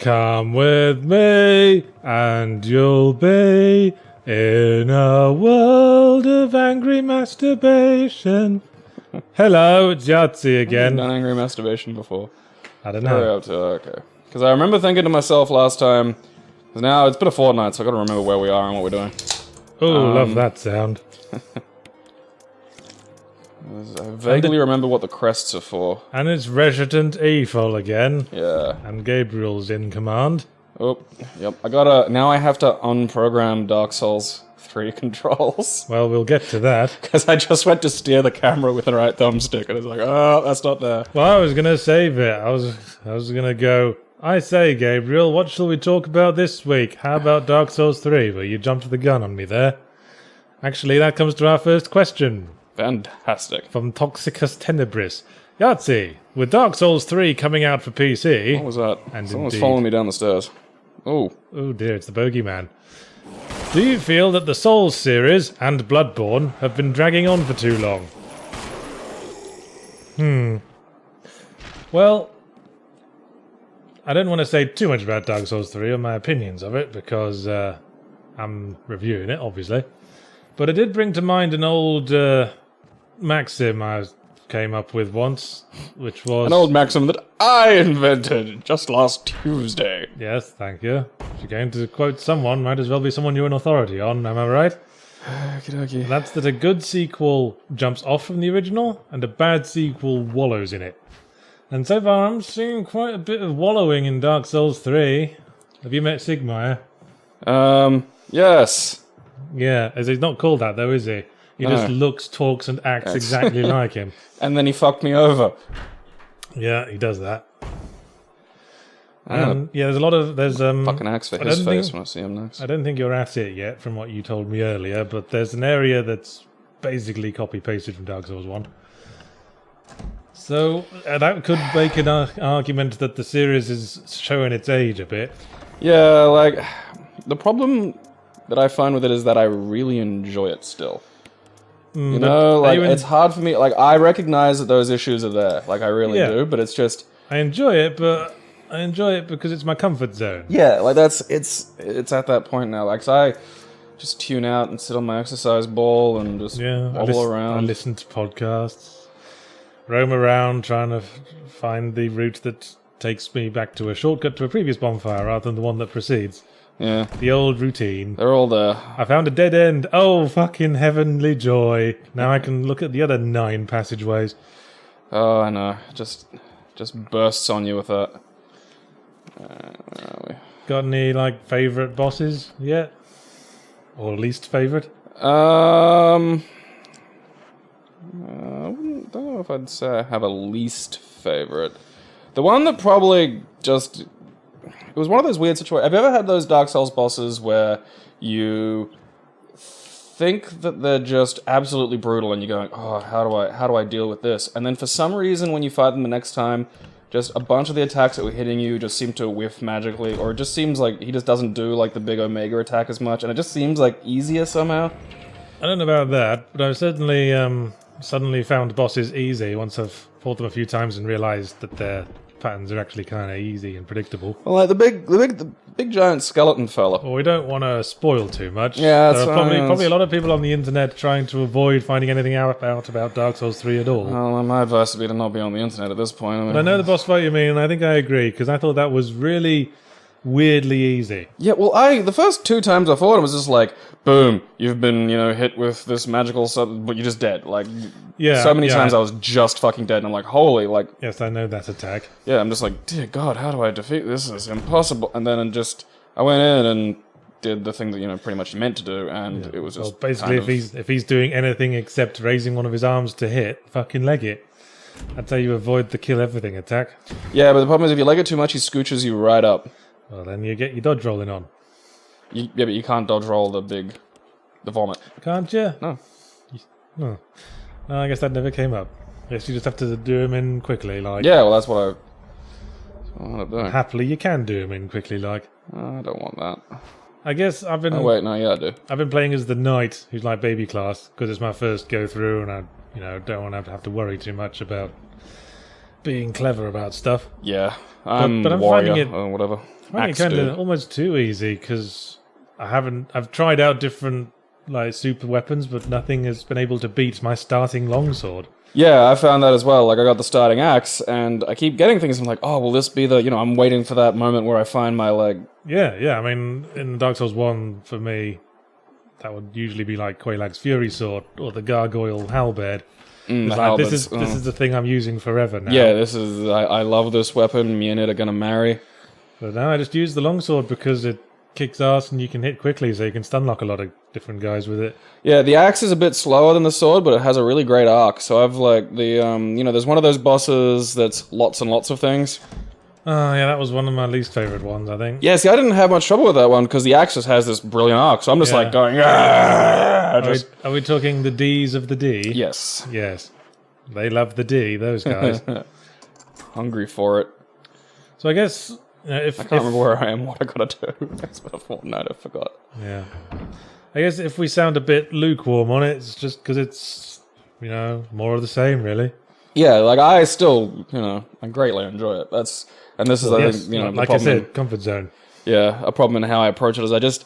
Come with me, and you'll be in a world of angry masturbation. Hello, it's Yahtzee again. I've done angry masturbation before. I don't know. Okay. Because I remember thinking to myself last time, because now it's been a fortnight, so I've got to remember where we are and what we're doing. Oh, love that sound. I vaguely remember what the crests are for. And it's Resident Evil again. Yeah. And Gabriel's in command. Oh, yep. Now I have to unprogram Dark Souls 3 controls. Well, we'll get to that. Because I just went to steer the camera with the right thumbstick, and it's like, oh, that's not there. Well, I was going to save it. I was going to go, I say, Gabriel, what shall we talk about this week? How about Dark Souls 3, where you jumped the gun on me there? Actually, that comes to our first question. Fantastic. From Toxicus Tenebris. Yahtzee, with Dark Souls 3 coming out for PC... What was that? And Someone was indeed, following me down the stairs. Oh. Oh dear, it's the bogeyman. Do you feel that the Souls series and Bloodborne have been dragging on for too long? Well, I don't want to say too much about Dark Souls 3 or my opinions of it, because I'm reviewing it, obviously. But it did bring to mind an old maxim I came up with once, which was... An old maxim that I invented just last Tuesday. Yes, thank you. If you're going to quote someone, might as well be someone you're an authority on, am I right? Okey-dokey. That's that a good sequel jumps off from the original, and a bad sequel wallows in it. And so far I'm seeing quite a bit of wallowing in Dark Souls 3. Have you met Sigmire? Yes. Yeah, as he's not called that though, is he? He just looks, talks, and acts exactly like him. And then he fucked me over. Yeah, he does that. Yeah, there's a lot of Fucking axe for his face when I see him next. I don't think you're at it yet, from what you told me earlier. But there's an area that's basically copy pasted from Dark Souls 1. So that could make an argument that the series is showing its age a bit. Yeah, like the problem that I find with it is that I really enjoy it still. You know, like, it's hard for me, like, I recognize that those issues are there, like, I really do, but it's just... I enjoy it, but I enjoy it because it's my comfort zone. Yeah, like, it's at that point now, like, so I just tune out and sit on my exercise ball and just wobble around. I listen to podcasts, roam around trying to find the route that takes me back to a shortcut to a previous bonfire rather than the one that precedes. Yeah. The old routine. They're all there. I found a dead end. Oh, fucking heavenly joy. Now I can look at the other 9 passageways. Oh, I know. Just bursts on you with that. Where are we? Got any, like, favourite bosses yet? Or least favourite? I don't know if I'd say I have a least favourite. The one that probably just... It was one of those weird situations. Have you ever had those Dark Souls bosses where you think that they're just absolutely brutal and you're going, oh, how do I deal with this? And then for some reason when you fight them the next time, just a bunch of the attacks that were hitting you just seem to whiff magically, or it just seems like he just doesn't do like the big Omega attack as much, and it just seems like easier somehow. I don't know about that, but I've certainly suddenly found bosses easy once I've fought them a few times and realised that their patterns are actually kind of easy and predictable. Well, like the big giant skeleton fella. Well, we don't want to spoil too much. Yeah, there are probably a lot of people on the internet trying to avoid finding anything out about Dark Souls 3 at all. Well, my advice would be to not be on the internet at this point. But I know the boss fight you mean, and I think I agree, because I thought that was really weirdly easy. Yeah, well, the first 2 times I fought him was just like, boom, you've been, hit with this magical stuff, but you're just dead. Like, so many times I was just fucking dead, and I'm like, holy, like... Yes, I know that attack. Yeah, I'm just like, dear God, how do I defeat this? This is impossible. And then I went in and did the thing that, pretty much you meant to do, and it was just basically, if he's doing anything except raising one of his arms to hit, fucking leg it. That's how you avoid the kill everything attack. Yeah, but the problem is if you leg it too much, he scooches you right up. Well, then you get your dodge rolling on. Yeah, but you can't dodge roll the vomit. Can't you? No. No, I guess that never came up. I guess you just have to do him in quickly, like... Yeah, well, that's what I end up doing. Happily, you can do him in quickly, like... I don't want that. I guess I've been... Oh, wait, no, yeah, I do. I've been playing as the knight, who's like baby class, because it's my first go-through, and I don't want to have to worry too much about being clever about stuff. Yeah, I'm but I'm warrior finding it- or whatever. I find it Axe kind dude. of almost too easy because I've tried out different like super weapons, but nothing has been able to beat my starting longsword. Yeah, I found that as well. Like, I got the starting axe, and I keep getting things. I'm like, oh, will this be the? I'm waiting for that moment where I find my leg. Yeah. I mean, in Dark Souls 1, for me, that would usually be like Quaylag's Fury Sword or the Gargoyle Halberd. It's The like, halberds. this is the thing I'm using forever now. Yeah, this is. I love this weapon. Me and it are gonna marry. But now I just use the longsword because it kicks ass and you can hit quickly, so you can stun lock a lot of different guys with it. Yeah, the axe is a bit slower than the sword, but it has a really great arc. So I've like the there's one of those bosses that's lots and lots of things. Oh, yeah, that was one of my least favorite ones, I think. Yeah, see, I didn't have much trouble with that one because the axe just has this brilliant arc. So I'm just Yeah. like going, "Ah!" Are we talking the Ds of the D? Yes, Yes. They love the D, those guys. hungry for it. So I guess if I can't remember where I am, what I gotta do. It's been a fortnight, I forgot. yeah, I guess if we sound a bit lukewarm on it, it's just because it's more of the same, really. Yeah, like I still, I greatly enjoy it. And this is, I Yes, think, the like I problem. said, comfort zone. Yeah, a problem in how I approach it is I just,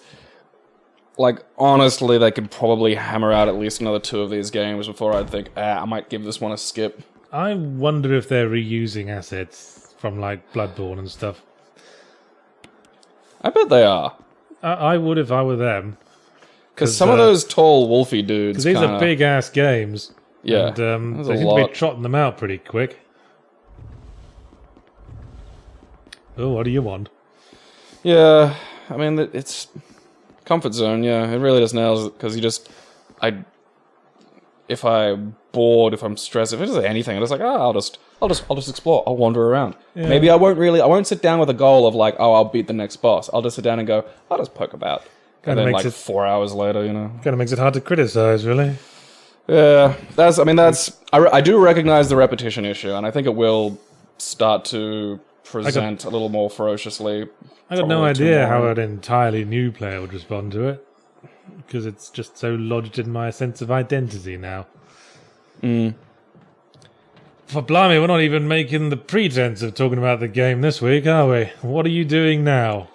like, honestly, they could probably hammer out at least another 2 of these games before I'd think, I might give this one a skip. I wonder if they're reusing assets from like Bloodborne and stuff. I bet they are. I would if I were them. Because some of those tall wolfy dudes, Because these are big ass games. Yeah, And there's they a seem to be lot. trotting them out pretty quick. Oh, what do you want? Yeah, I mean, it's comfort zone, yeah. It really just nails it, because if I'm bored, if I'm stressed, if it's anything, I'm just like, I'll just explore. I'll wander around. Yeah. Maybe I won't sit down with a goal of like, I'll beat the next boss. I'll just sit down and go, I'll just poke about. Kinda And then makes like it- 4 hours later, Kind of makes it hard to criticize, really. Yeah, I do recognize the repetition issue, and I think it will start to present a little more ferociously. I got no probably idea how tomorrow. an entirely new player would respond to it. Because it's just so lodged in my sense of identity now. For blimey, we're not even making the pretense of talking about the game this week, are we? What are you doing now?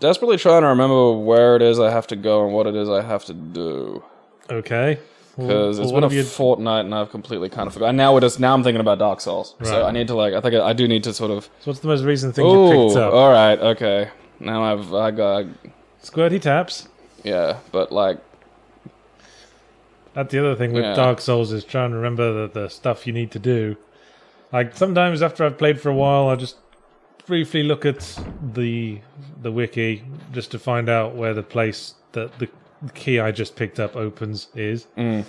Desperately trying to remember where it is I have to go and what it is I have to do. Okay. Because it's what been have a you... fortnight and I've completely kind of forgotten. Now I'm thinking about Dark Souls. So Right. I need to I do need to sort of. So what's the most recent thing you picked up? Alright, okay. Now I got, Squirty taps. yeah, but like, That's the other thing with Yeah. Dark Souls is trying to remember the stuff you need to do. Like, sometimes after I've played for a while, I just briefly look at the wiki just to find out where the place that the key I just picked up opens is. Mm.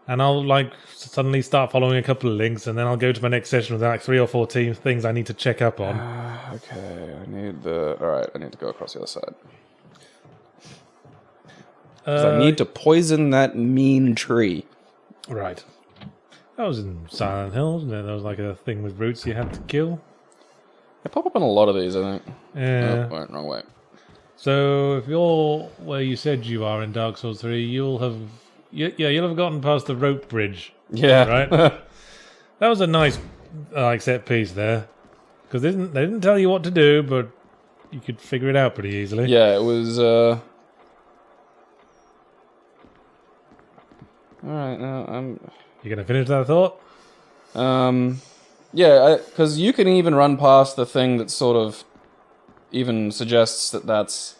And I'll, like, suddenly start following a couple of links, and then I'll go to my next session with, like, 3 or 4 things I need to check up on. okay, alright, I need to go across the other side. 'Cause I need to poison that mean tree. Right. That was in Silent Hill, wasn't it? That was like a thing with roots you had to kill. They pop up in a lot of these, I think. Yeah. Oh, wait, wrong way. So if you're where you said you are in Dark Souls 3, you'll have gotten past the rope bridge, Yeah. right? That was a nice set piece there, because they didn't tell you what to do, but you could figure it out pretty easily. Yeah, it was, Alright, now I'm... You gonna finish that thought? Yeah, because you can even run past the thing that sort of even suggests that's...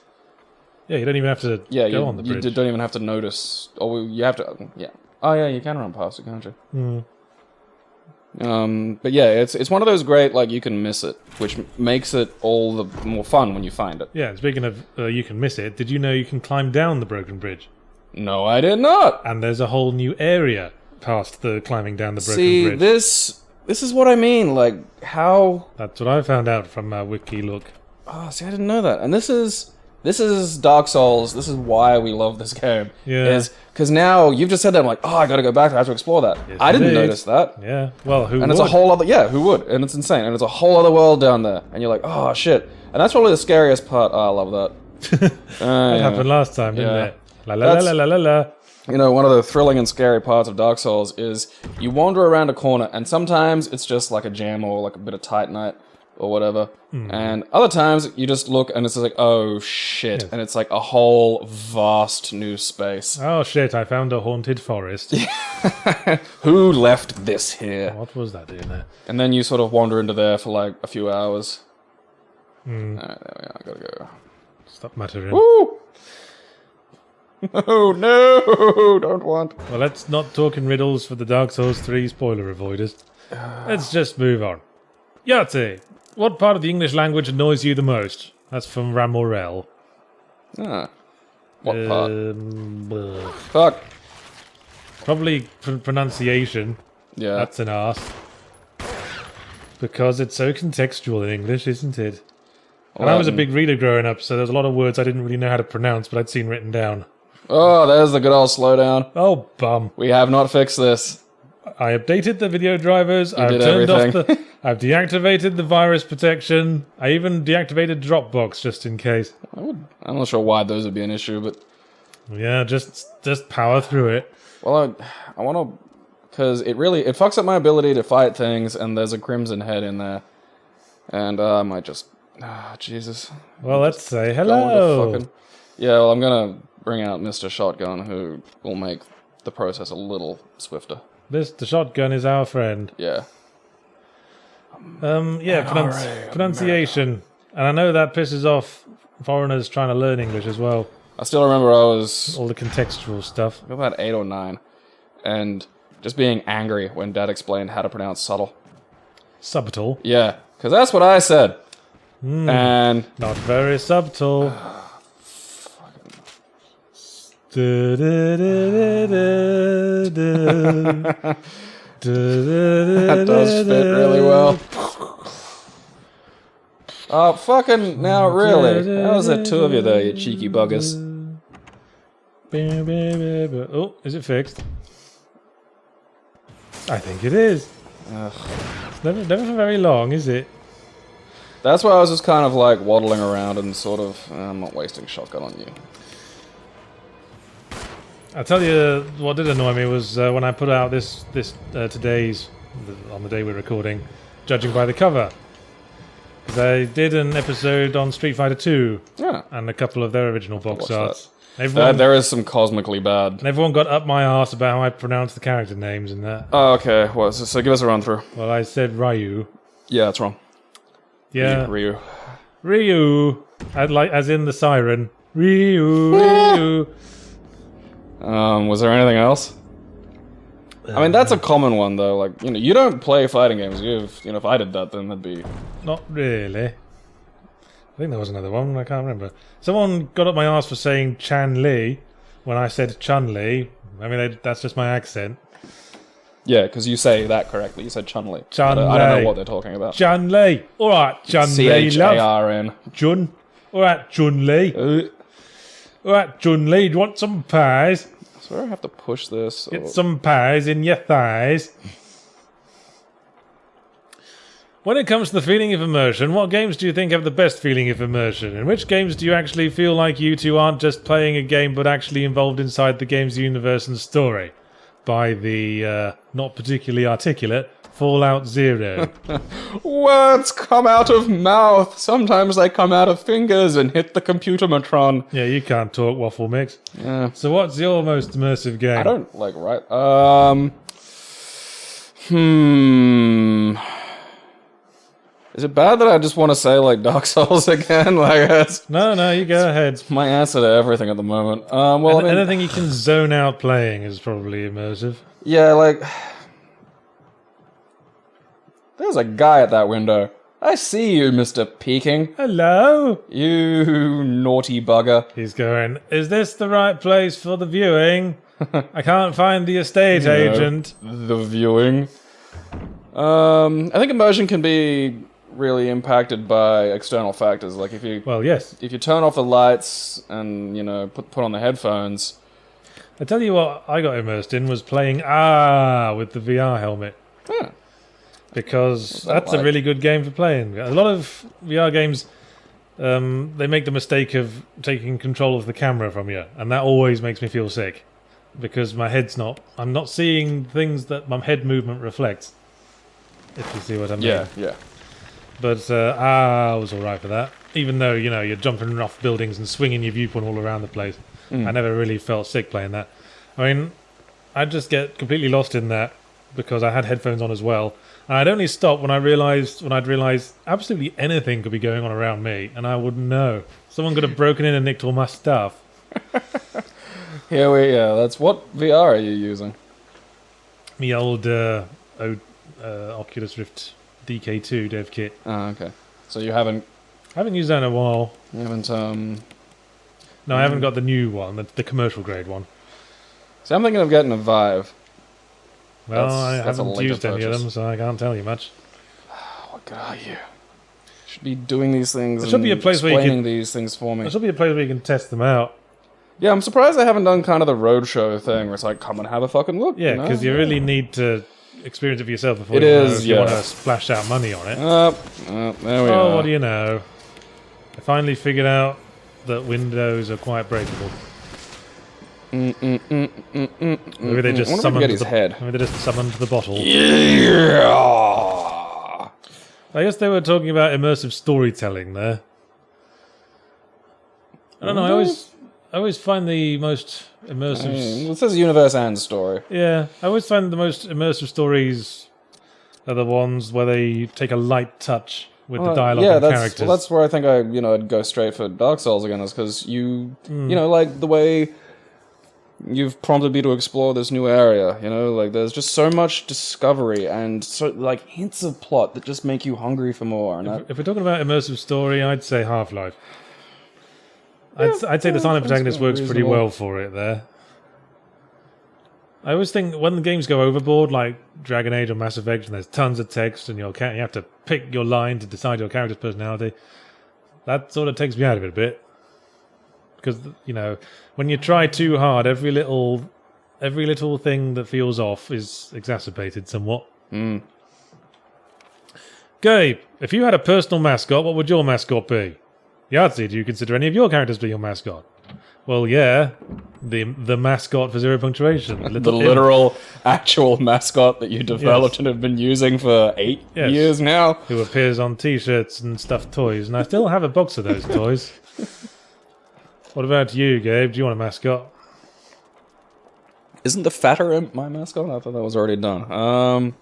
Yeah, you don't even have to go on the bridge. You don't even have to notice, or you have to... Yeah. Oh yeah, you can run past it, can't you? But yeah, it's one of those great, like, you can miss it, which makes it all the more fun when you find it. Yeah, and speaking of you can miss it, did you know you can climb down the broken bridge? No, I did not! And there's a whole new area past the climbing down the broken See, bridge. this is what I mean, like, how... That's what I found out from my wiki look. Oh, see, I didn't know that. And this is Dark Souls. This is why we love this game. Yeah. Is because now you've just said that, I'm like, oh, I gotta go back. I have to explore that. Yes, I didn't indeed. notice that. Yeah, well, who And would? it's a whole other, who would? And it's insane. And it's a whole other world down there. And you're like, oh, shit. And that's probably the scariest part. Oh, I love that. That happened last time, didn't Yeah. it? La la la la la la la. you know, one of the thrilling and scary parts of Dark Souls is you wander around a corner, and sometimes it's just like a jam or like a bit of Titanite or whatever, and other times you just look and it's just like, oh shit, and it's like a whole vast new space. Oh shit, I found a haunted forest. Who left this here? What was that doing there? And then you sort of wander into there for like a few hours. Alright, there we are, gotta go. Stop muttering. Woo! Oh no, don't want. Well, let's not talk in riddles for the Dark Souls 3 spoiler avoiders. Let's just move on. Yahtzee, what part of the English language annoys you the most? That's from Ramorel. Ah. What part? Ugh. Fuck. Probably pronunciation. Yeah. That's an arse. Because it's so contextual in English, isn't it? And I was a big reader growing up, so there's a lot of words I didn't really know how to pronounce, but I'd seen written down. Oh, there's the good old slowdown. Oh, bum. We have not fixed this. I updated the video drivers, I've did turned everything. off the... I've deactivated the virus protection, I even deactivated Dropbox just in case. I'm not sure why those would be an issue, but... Yeah, just power through it. Well, I want to... Because it fucks up my ability to fight things, and there's a Crimson Head in there. And I might just... Ah, Jesus. Well, let's say Go on to hello. fucking- Yeah, well, I'm gonna bring out Mr. Shotgun, who will make the process a little swifter. The shotgun is our friend. Yeah. Pronunciation. And I know that pisses off foreigners trying to learn English as well. I still remember I was All the contextual stuff. about 8 or 9, and just being angry when Dad explained how to pronounce subtle. Subtle. Yeah, because that's what I said. And Not very subtle. That does fit really well. Oh, fucking, now really. How is there 2 of you there, you cheeky buggers? Oh, is it fixed? I think it is. It's never for very long, is it? That's why I was just kind of like waddling around and sort of, I'm not wasting shotgun on you. I'll tell you what did annoy me was when I put out this today's, on the day we're recording, judging by the cover. Because I did an episode on Street Fighter 2 Yeah. and a couple of their original box watched arts. There is some cosmically bad. Everyone got up my arse about how I pronounce the character names and that. Oh, okay. Well, so give us a run through. Well, I said Ryu. Yeah, that's wrong. Yeah. Ryu. Ryu. I'd like, as in the siren. Ryu. Was there anything else? I mean, that's a common one, though. Like, you know, you don't play fighting games. If I did that, then that'd be... Not really. I think there was another one, I can't remember. Someone got up my arse for saying Chan Li when I said Chun Li. I mean, that's just my accent. Yeah, because you say that correctly. You said Chun-Li. Chun-Li. I don't know what they're talking about. Chun Li. Alright, Chun Li, love. C-H-A-R-N. Chun. Alright, Chun Li. Alright, Chun Li, do you want some pies? I swear I have to push this. Get some pies in your thighs. When it comes to the feeling of immersion, what games do you think have the best feeling of immersion? In which games do you actually feel like you two aren't just playing a game but actually involved inside the game's universe and story? By the not particularly articulate Fallout 0. Words come out of mouth. Sometimes they come out of fingers and hit the computer matron. Yeah, you can't talk, Waffle Mix. Yeah. So what's your most immersive game? I don't like right. Is it bad that I just want to say like Dark Souls again? Like that's No, you go ahead. my answer to everything at the moment. Well, I mean, Anything you can zone out playing is probably immersive. yeah, like there's a guy at that window. I see you, Mr. Peking. Hello? You naughty bugger. He's going, is this the right place for the viewing? I can't find the estate agent. The viewing. I think immersion can be really impacted by external factors. Like if you Well, yes. if you turn off the lights and put on the headphones. I tell you what I got immersed in was playing with the VR helmet. Huh. Because that's a really good game for playing. A lot of VR games, they make the mistake of taking control of the camera from you, and that always makes me feel sick. because my head's not. I'm not seeing things that my head movement reflects. If you see what I mean. Yeah. But I was alright for that. Even though, you're jumping off buildings and swinging your viewpoint all around the place. I never really felt sick playing that. I mean, I'd just get completely lost in that because I had headphones on as well. And I'd only stop when I'd realised absolutely anything could be going on around me, and I wouldn't know. Someone could have broken in and nicked all my stuff. Here we go. That's what VR are you using? Me old Oculus Rift DK2 dev kit. Oh, okay. So you haven't... I haven't used that in a while. You haven't, No, I haven't got the new one, the commercial grade one. So I'm thinking of getting a Vive. Well, I that's haven't used any of them, so I can't tell you much. What good are you? Should be doing these things. There should be a place where you explaining can, these things for me. There should be a place where you can test them out. Yeah, I'm surprised they haven't done kind of the roadshow thing where it's like, come and have a fucking look. Yeah, because you really need to experience it for yourself before you want to splash out money on it. There we are. What do you know? I finally figured out that windows are quite breakable. Maybe they just summoned his head. Maybe they just summoned the bottle. Yeah. I guess they were talking about immersive storytelling there. I don't know. I always find the most immersive. It says universe and story. Yeah, I always find the most immersive stories are the ones where they take a light touch with the dialogue and characters. Well, that's where I think I'd go straight for Dark Souls again, is because like the way you've prompted me to explore this new area, like there's just so much discovery and so like hints of plot that just make you hungry for more. And if we're talking about immersive story, I'd say Half-Life. I'd say the silent protagonist works pretty well for it there. I always think when the games go overboard, like Dragon Age or Mass Effect, and there's tons of text, and you have to pick your line to decide your character's personality, that sort of takes me out of it a bit. Because, when you try too hard, every little thing that feels off is exacerbated somewhat. Gabe, if you had a personal mascot, what would your mascot be? Yahtzee, do you consider any of your characters be your mascot? Well, yeah. The mascot for Zero Punctuation. The literal, actual mascot that you developed and have been using for 8 years now. Who appears on t-shirts and stuffed toys. And I still have a box of those toys. What about you, Gabe? Do you want a mascot? Isn't the fatter imp my mascot? I thought that was already done. I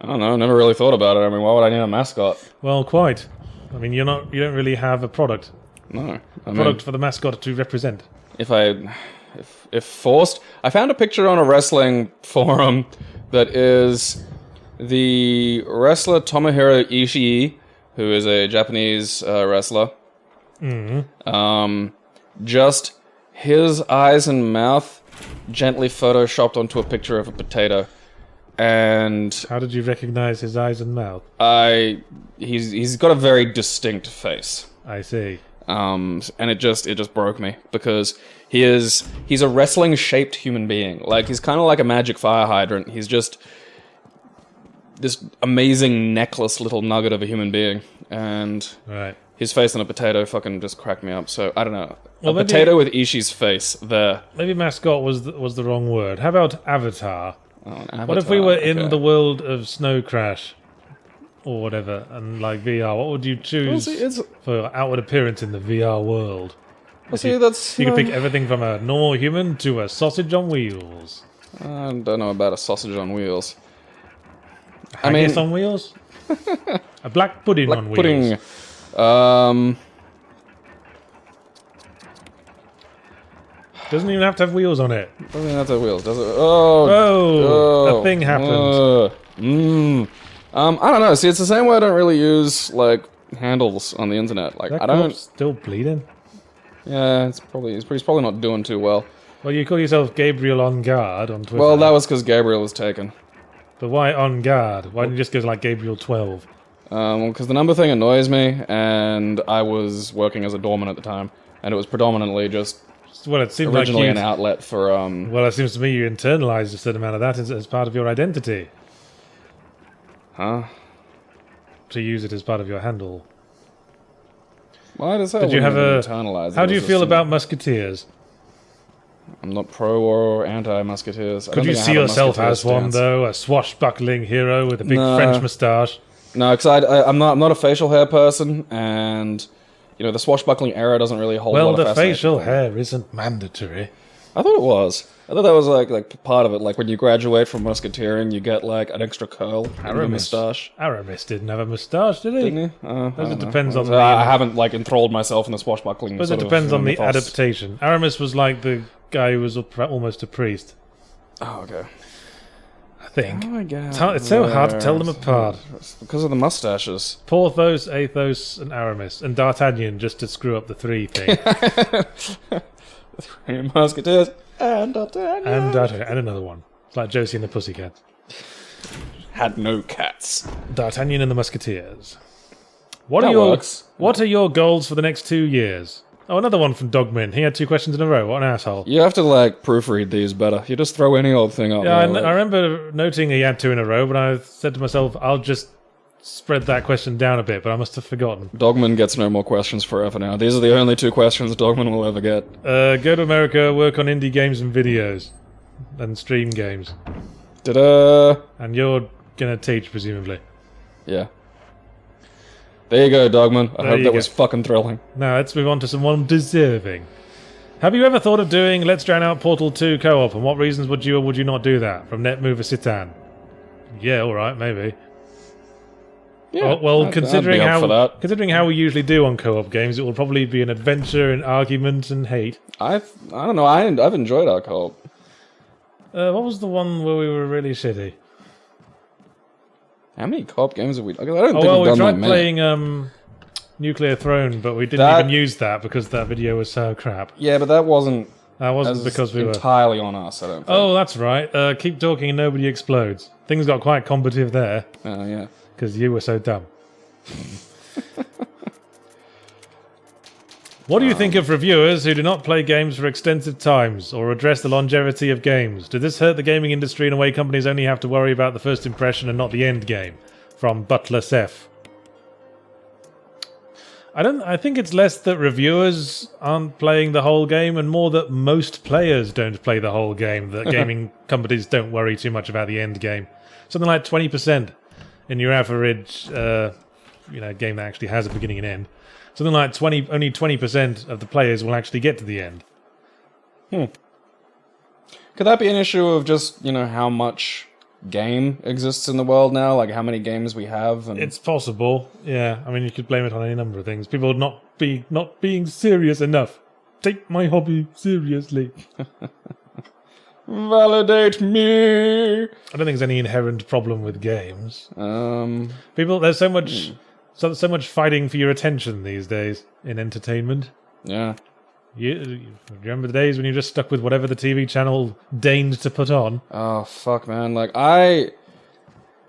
don't know. Never really thought about it. I mean, why would I need a mascot? Well, quite. I mean, you don't really have a product. No. A product for the mascot to represent. If forced, I found a picture on a wrestling forum that is the wrestler Tomohiro Ishii, who is a Japanese wrestler. Just his eyes and mouth gently photoshopped onto a picture of a potato. And how did you recognize his eyes and mouth? He's got a very distinct face. I see. And it just broke me because he's a wrestling shaped human being. Like he's kind of like a magic fire hydrant. He's just this amazing necklace little nugget of a human being, and his face on a potato fucking just cracked me up. So I don't know. Well, a potato with Ishii's face there. Maybe mascot was the wrong word. How about avatar? Avatar? What if we were in the world of Snow Crash or whatever, and like VR? What would you choose for outward appearance in the VR world? You could pick everything from a normal human to a sausage on wheels. I don't know about a sausage on wheels. Haggis on wheels? A black pudding on wheels. Doesn't even have to have wheels on it. Doesn't even have to have wheels, does it? A thing happened. I don't know. See, it's the same way I don't really use like handles on the internet. Like I don't. Still bleeding. Yeah, he's probably not doing too well. Well, you call yourself Gabriel on guard on Twitter. Well, that was because Gabriel was taken. But why on guard? Why didn't you just go to like Gabriel 12? Well, because the number thing annoys me, and I was working as a doorman at the time, and it was predominantly just. Well, it seemed originally an outlet for. Well, it seems to me you internalized a certain amount of that as part of your identity. Huh? To use it as part of your handle. Why does that? Did you have internalize? How do you feel about musketeers? I'm not pro or anti-musketeers. Could you see yourself as one, though? A swashbuckling hero with a big French moustache? No, because I'm not a facial hair person, and you know the swashbuckling era doesn't really hold. Well, a lot of the facial fascination. hair isn't mandatory. I thought it was. I thought that was like part of it. Like when you graduate from musketeering, you get like an extra curl in your moustache. Aramis didn't have a moustache, did he? Didn't he? I It don't depends know. on the. I haven't like enthralled myself in the swashbuckling. But it sort of, depends on the mythos. adaptation. Aramis was like the guy who was almost a priest. Oh, okay. I think. Oh, I guess. It's so hard to tell them apart. It's because of the mustaches. Porthos, Athos, and Aramis, and D'Artagnan just to screw up the three thing. Three musketeers and D'Artagnan. And another one. It's like Josie and the Pussycats. Had no cats. D'Artagnan and the Musketeers. That works. What are your goals for the next 2 years? Oh, another one from Dogman. He had 2 questions in a row. What an asshole. You have to like proofread these better. You just throw any old thing up. Yeah, there, I remember noting he had 2 in a row, but I said to myself, I'll just spread that question down a bit, but I must have forgotten. Dogman gets no more questions forever now. These are the only 2 questions Dogman will ever get. Go to America, work on indie games and videos, and stream games. Ta-da! And you're gonna teach, presumably. Yeah. There you go, Dogman. I hope that was fucking thrilling. Now, let's move on to someone deserving. Have you ever thought of doing Let's Drown Out Portal 2 co-op, and what reasons would you or would you not do that? From Netmover Citan. Yeah, alright, maybe. Yeah, well, I'd considering be up for that. how we usually do on co-op games, it will probably be an adventure and argument and hate. I don't know. I've enjoyed our co-op. What was the one where we were really shitty? How many co-op games have we? I don't think we we've done tried that many. playing Nuclear Throne, but we didn't even use that because that video was so crap. Yeah, but that wasn't. That wasn't because we were entirely on us. I don't think. Oh, that's right. Keep talking and nobody explodes. Things got quite combative there Oh yeah. because you were so dumb. What do you think of reviewers who do not play games for extensive times or address the longevity of games? Did this hurt the gaming industry in a way companies only have to worry about the first impression and not the end game? From Butler Seth. I think it's less that reviewers aren't playing the whole game and more that most players don't play the whole game, that gaming companies don't worry too much about the end game. Something like 20% in your average game that actually has a beginning and end. Something like only 20% of the players will actually get to the end. Could that be an issue of just, how much game exists in the world now? Like how many games we have? And It's possible, yeah. I mean, you could blame it on any number of things. People not being serious enough. Take my hobby seriously. Validate me! I don't think there's any inherent problem with games. People, There's so much fighting for your attention these days in entertainment. Yeah. You remember the days when you're just stuck with whatever the TV channel deigned to put on? Oh, fuck, man.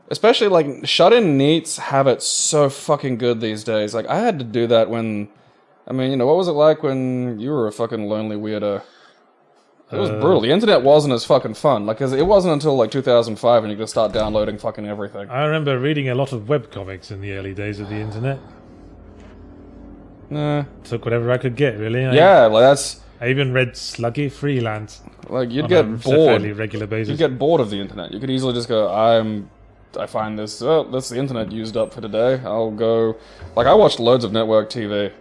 Especially, shut-in neats have it so fucking good these days. Like, I had to do that when... what was it like when you were a fucking lonely weirdo? It was brutal. The internet wasn't as fucking fun. Because it wasn't until, 2005 when you could start downloading fucking everything. I remember reading a lot of webcomics in the early days of the internet. Nah. Took whatever I could get, really. I even read Sluggy Freelance. You'd get on a bored. fairly regular basis. You'd get bored of the internet. You could easily just go, I find this, that's the internet used up for today. I'll go... I watched loads of network TV.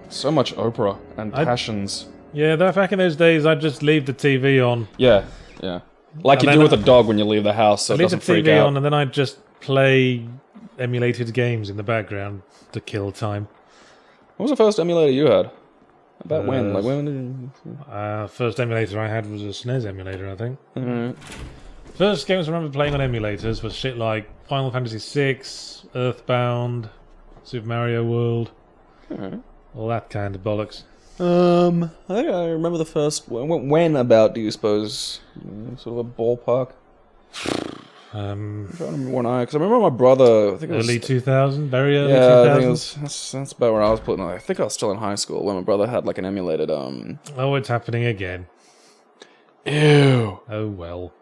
So much Oprah and Passions. Yeah, back in those days, I'd just leave the TV on. Yeah. Like you do with a dog when you leave the house, so it doesn't freak out. Leave the TV on, and then I'd just play emulated games in the background to kill time. What was the first emulator you had? About when? When did you... First emulator I had was a SNES emulator, I think. Mm-hmm. First games I remember playing on emulators was shit like Final Fantasy VI, Earthbound, Super Mario World, all that kind of bollocks. I think I remember the first... When about do you suppose? Sort of a ballpark? I'm trying to remember when because I remember my brother... I think early 2000, very early 2000s. Yeah, I think that's about where I was putting... I think I was still in high school when my brother had an emulated... Oh, it's happening again. Ew. Oh, well.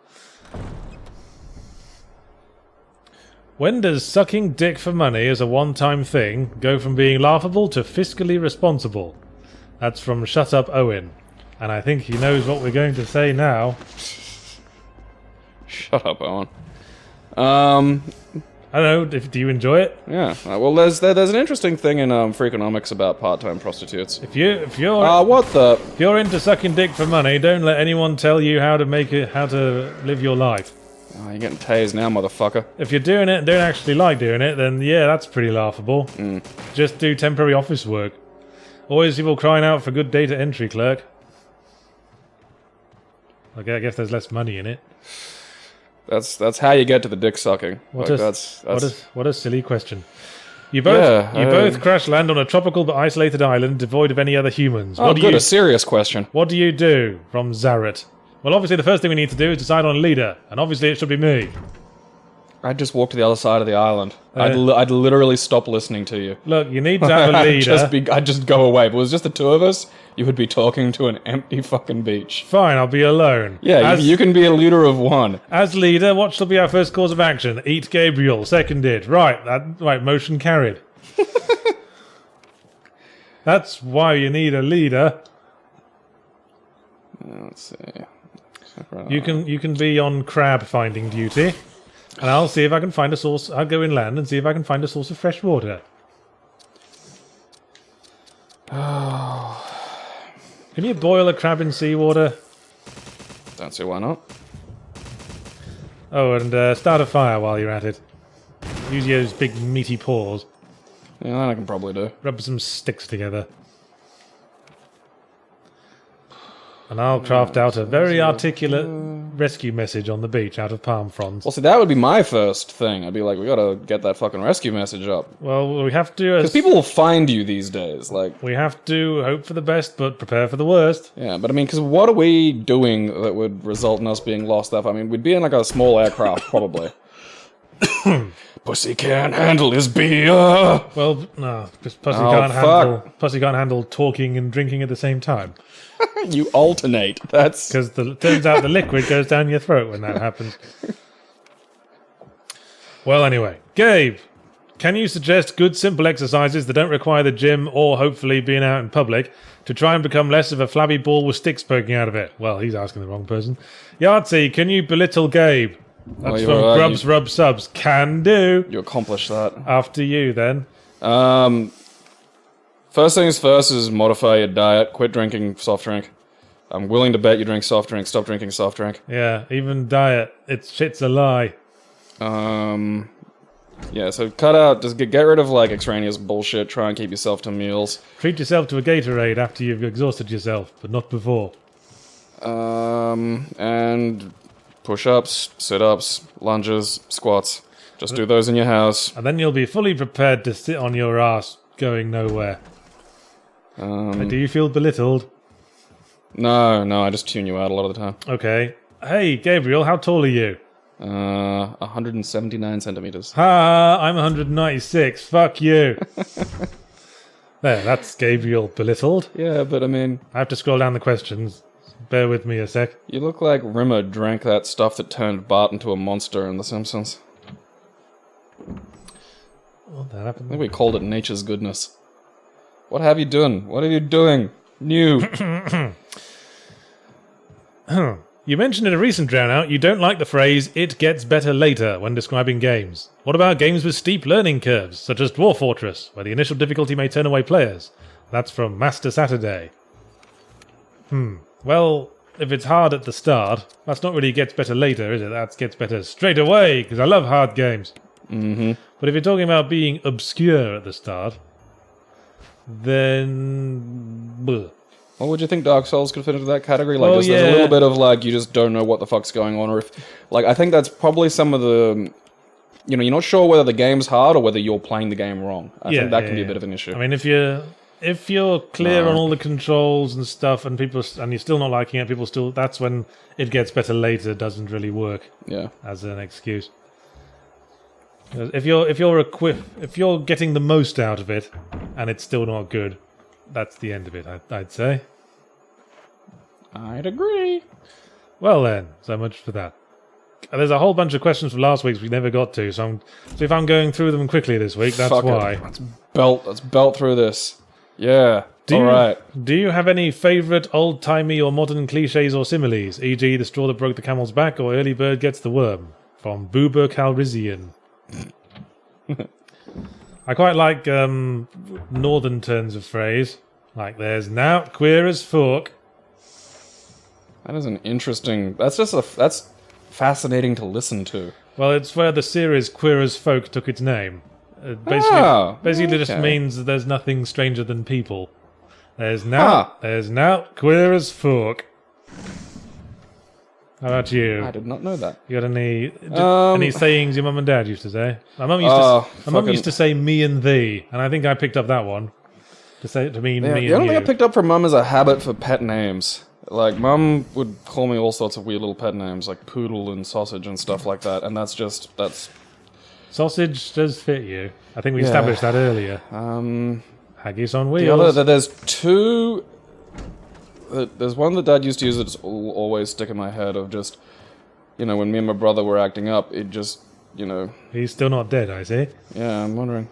When does sucking dick for money as a one-time thing go from being laughable to fiscally responsible? That's from Shut Up Owen. And I think he knows what we're going to say now. Shut up, Owen. I don't know, do you enjoy it? Yeah. Well, there's an interesting thing in Freakonomics about part-time prostitutes. If you're What the? if you're into sucking dick for money, don't let anyone tell you how to live your life. Oh, you're getting tased now, motherfucker. If you're doing it and don't actually like doing it, then yeah, that's pretty laughable. Just do temporary office work. Always people crying out for good data entry clerk. Okay, I guess there's less money in it. That's how you get to the dick sucking. What a silly question. You Yeah, both crash land on a tropical but isolated island devoid of any other humans. Oh, good, a serious question. What do you do? From Zaret. Well, obviously the first thing we need to do is decide on a leader, and obviously it should be me. I'd just walk to the other side of the island. I'd literally stop listening to you. Look, you need to have a leader. I'd just go away. If it was just the two of us, you would be talking to an empty fucking beach. Fine, I'll be alone. Yeah, you can be a leader of one. As leader, what shall be our first course of action? Eat Gabriel. Seconded. Right, motion carried. That's why you need a leader. Let's see. You can be on crab finding duty, and I'll see if I can find a source. I'll go inland and see if I can find a source of fresh water. Can you boil a crab in seawater? Don't see why not. Oh, and start a fire while you're at it. Use those big meaty paws. Yeah, that I can probably do. Rub some sticks together. And I'll craft out a very articulate rescue message on the beach out of palm fronds. Well, see, that would be my first thing. I'd be like, we gotta get that fucking rescue message up. Well, we have to... Because people will find you these days, like... We have to hope for the best, but prepare for the worst. Yeah, but I mean, because what are we doing that would result in us being lost that far? I mean, we'd be in like a small aircraft, probably. Pussy can't handle his beer! Well, no, because Pussy can't handle talking and drinking at the same time. You alternate. That's... Because turns out the liquid goes down your throat when that happens. Well, anyway. Gabe, can you suggest good simple exercises that don't require the gym or hopefully being out in public to try and become less of a flabby ball with sticks poking out of it? Well, he's asking the wrong person. Yahtzee, can you belittle Gabe? That's from Grubs Rub Subs. Can do. You accomplish that. After you, then. First things first is modify your diet. Quit drinking soft drink. I'm willing to bet you drink soft drink. Stop drinking soft drink. Yeah, even diet. Shit's a lie. Yeah, so cut out, just get rid of like extraneous bullshit. Try and keep yourself to meals. Treat yourself to a Gatorade after you've exhausted yourself, but not before. And push-ups, sit-ups, lunges, squats. Just do those in your house. And then you'll be fully prepared to sit on your ass going nowhere. Do you feel belittled? No, I just tune you out a lot of the time. Okay. Hey, Gabriel, how tall are you? 179 centimeters. Ha! I'm 196. Fuck you. There, that's Gabriel belittled. Yeah, but I mean... I have to scroll down the questions. Bear with me a sec. You look like Rimmer drank that stuff that turned Bart into a monster in The Simpsons. What that happened? I think we called it nature's goodness. What have you done? What are you doing? New. You mentioned in a recent Drown-Out you don't like the phrase, "it gets better later," when describing games. What about games with steep learning curves, such as Dwarf Fortress, where the initial difficulty may turn away players? That's from Master Saturday. Well, if it's hard at the start, that's not really gets better later, is it? That gets better straight away, because I love hard games. But if you're talking about being obscure at the start, then... Bleh. What would you think Dark Souls could fit into that category? Like, there's a little bit of, like, you just don't know what the fuck's going on, or if... Like, I think that's probably some of the... You know, you're not sure whether the game's hard or whether you're playing the game wrong. I think that can be a bit of an issue. I mean, if you're clear on all the controls and stuff, and you're still not liking it, that's when it gets better later doesn't really work. Yeah. As an excuse. If you're getting the most out of it, and it's still not good, that's the end of it. I'd say. I'd agree. Well then, so much for that. There's a whole bunch of questions from last week we never got to, so if I'm going through them quickly this week, that's why. Let's belt through this. Yeah. All right. Do you have any favourite old-timey or modern cliches or similes, e.g. the straw that broke the camel's back or early bird gets the worm? From Boober Calrissian. I quite like northern turns of phrase. Like there's now queer as fork. That is an interesting... That's fascinating to listen to. Well, it's where the series Queer as Folk took its name. It basically just means that there's nothing stranger than people. There's now queer as fork. How about you? I did not know that. You got any sayings your mum and dad used to say? My mum used to say me and thee, and I think I picked up that one. To say it to mean me and you. The only thing I picked up from mum is a habit for pet names. Like, mum would call me all sorts of weird little pet names, like poodle and sausage and stuff like that, and that's... Sausage does fit you. I think we established that earlier. Haggis on wheels. There's two... There's one that Dad used to use that's always stick in my head of just, when me and my brother were acting up, it just, He's still not dead, I see. Yeah, I'm wondering.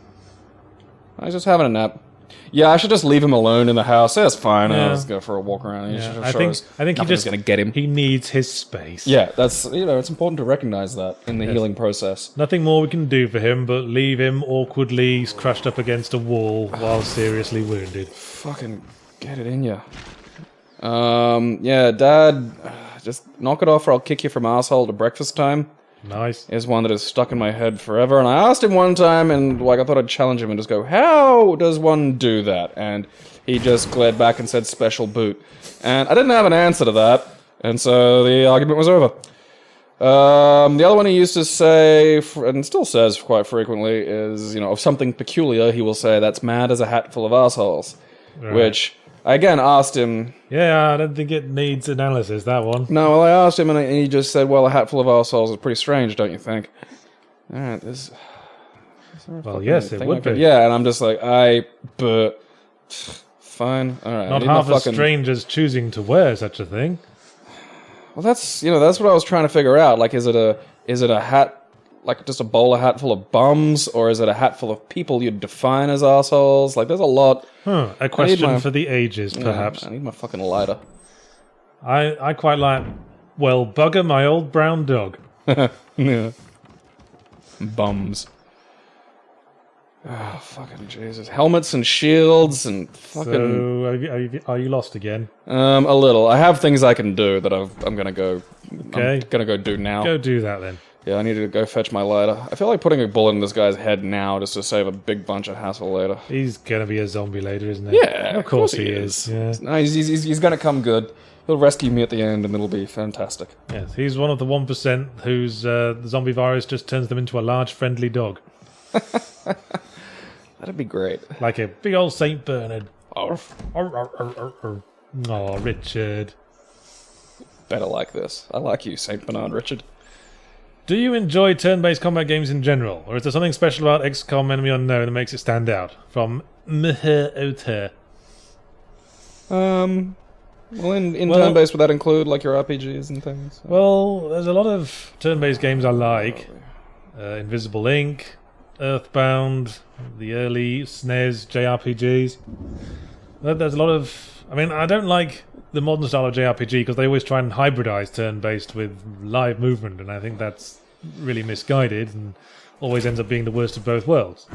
He's just having a nap. Yeah, I should just leave him alone in the house. That's fine. Yeah. I'll just go for a walk around. Yeah. I think he just going to get him. He needs his space. Yeah, that's it's important to recognize that in the healing process. Nothing more we can do for him but leave him awkwardly crushed up against a wall while seriously wounded. Fucking get it in ya. Yeah, Dad, just knock it off or I'll kick you from arsehole to breakfast time. Nice. Is one that is stuck in my head forever. And I asked him one time, and I thought I'd challenge him and just go, how does one do that? And he just glared back and said, special boot. And I didn't have an answer to that, and so the argument was over. The other one he used to say, and still says quite frequently, is, of something peculiar, he will say, that's mad as a hat full of assholes. Right. Which... I again asked him... Yeah, I don't think it needs analysis, that one. No, well, I asked him and he just said, well, a hat full of arseholes is pretty strange, don't you think? Alright, well, yes, it would be. Yeah, and I'm just like, fine, alright. Not half as strange as choosing to wear such a thing. Well, that's what I was trying to figure out. Like, is it a hat, like just a bowler hat full of bums, or is it a hat full of people you'd define as assholes? Like, there's a lot... A question for the ages, perhaps. I need my fucking lighter. I quite like, well, bugger my old brown dog. Yeah. Bums. Oh, fucking Jesus. Helmets and shields and fucking... So, are you lost again? A little. I have things I can do that I'm gonna go... Okay. I'm gonna go do now. Go do that, then. Yeah, I need to go fetch my lighter. I feel like putting a bullet in this guy's head now just to save a big bunch of hassle later. He's gonna be a zombie later, isn't he? Yeah, of course he is. Yeah. No, he's gonna come good. He'll rescue me at the end and it'll be fantastic. Yes, he's one of the 1% whose the zombie virus just turns them into a large friendly dog. That'd be great. Like a big old St. Bernard. Arf. Oh, Richard. Better like this. I like you, St. Bernard, Richard. Do you enjoy turn-based combat games in general, or is there something special about XCOM Enemy Unknown that makes it stand out? From Mh. Well, in turn-based, would that include, like, your RPGs and things? Well, there's a lot of turn-based games I like. Invisible Inc., Earthbound, the early SNES JRPGs. There's a lot of... I mean, I don't like the modern style of JRPG because they always try and hybridize turn-based with live movement, and I think that's really misguided and always ends up being the worst of both worlds.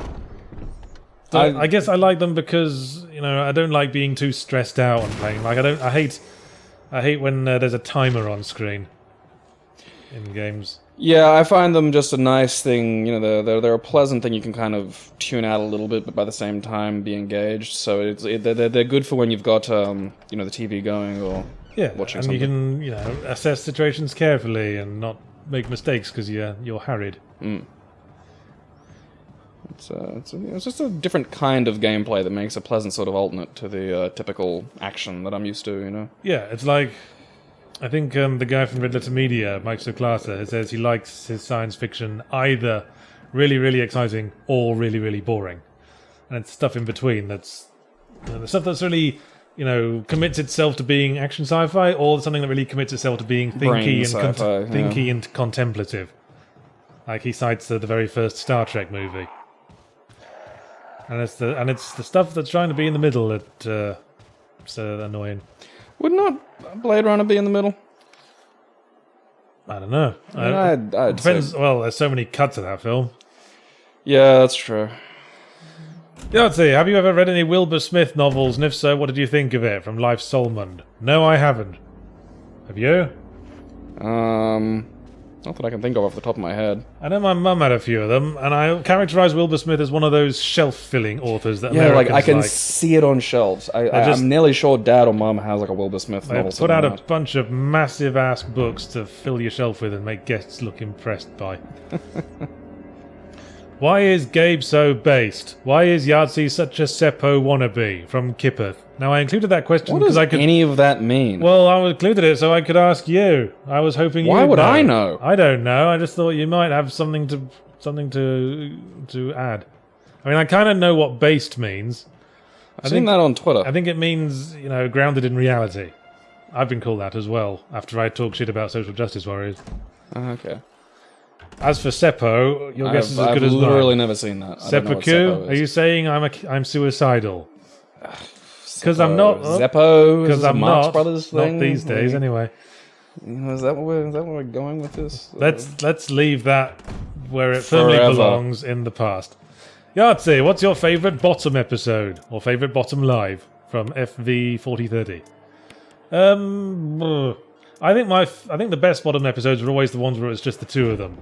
So I guess I like them because, I don't like being too stressed out on playing. Like, I hate when there's a timer on screen in games. Yeah, I find them just a nice thing. They're a pleasant thing you can kind of tune out a little bit, but by the same time be engaged. So they're good for when you've got the TV going or watching something. And you can assess situations carefully and not make mistakes because you're harried. Mm. It's just a different kind of gameplay that makes a pleasant sort of alternate to the typical action that I'm used to. Yeah, it's like. I think the guy from Red Letter Media, Mike Soklasser, says he likes his science fiction either really, really exciting or really, really boring. And it's stuff in between that's... the stuff that's really, commits itself to being action sci-fi or something that really commits itself to being thinky and contemplative. Like he cites the very first Star Trek movie. And it's the stuff that's trying to be in the middle that It's annoying. Would not Blade Runner be in the middle? I don't know. I'd Depends. say... Well, there's so many cuts of that film. Yeah, that's true. Yeah, let's see. Have you ever read any Wilbur Smith novels? And if so, what did you think of it? From Life's Solmund. No, I haven't. Have you? Not that I can think of off the top of my head. I know my mum had a few of them, and I characterise Wilbur Smith as one of those shelf-filling authors that Americans like I can see it on shelves. I'm nearly sure Dad or Mum has like a Wilbur Smith novel. They put out a bunch of massive-ass books to fill your shelf with and make guests look impressed by. Why is Gabe so based? Why is Yahtzee such a Seppo wannabe? From Kippeth. Now, I included that question because I could... any of that mean? Well, I included it so I could ask you. I was hoping you Why would I know? I don't know. I just thought you might have something to add. I mean, I kind of know what based means. I've seen that on Twitter. I think it means, grounded in reality. I've been called that as well, after I talk shit about social justice warriors. Okay. As for Seppo, your guess is as good as mine. I've literally never seen that. Seppuku? Are you saying I'm suicidal? Because I'm not. Zeppo? Because I'm Marx not. Brothers thing? Not these days, anyway. Is that where we're going with this? Let's leave that where it firmly belongs in the past. Yahtzee, what's your favourite bottom episode or favourite bottom live from FV4030? I think the best bottom episodes were always the ones where it's just the two of them,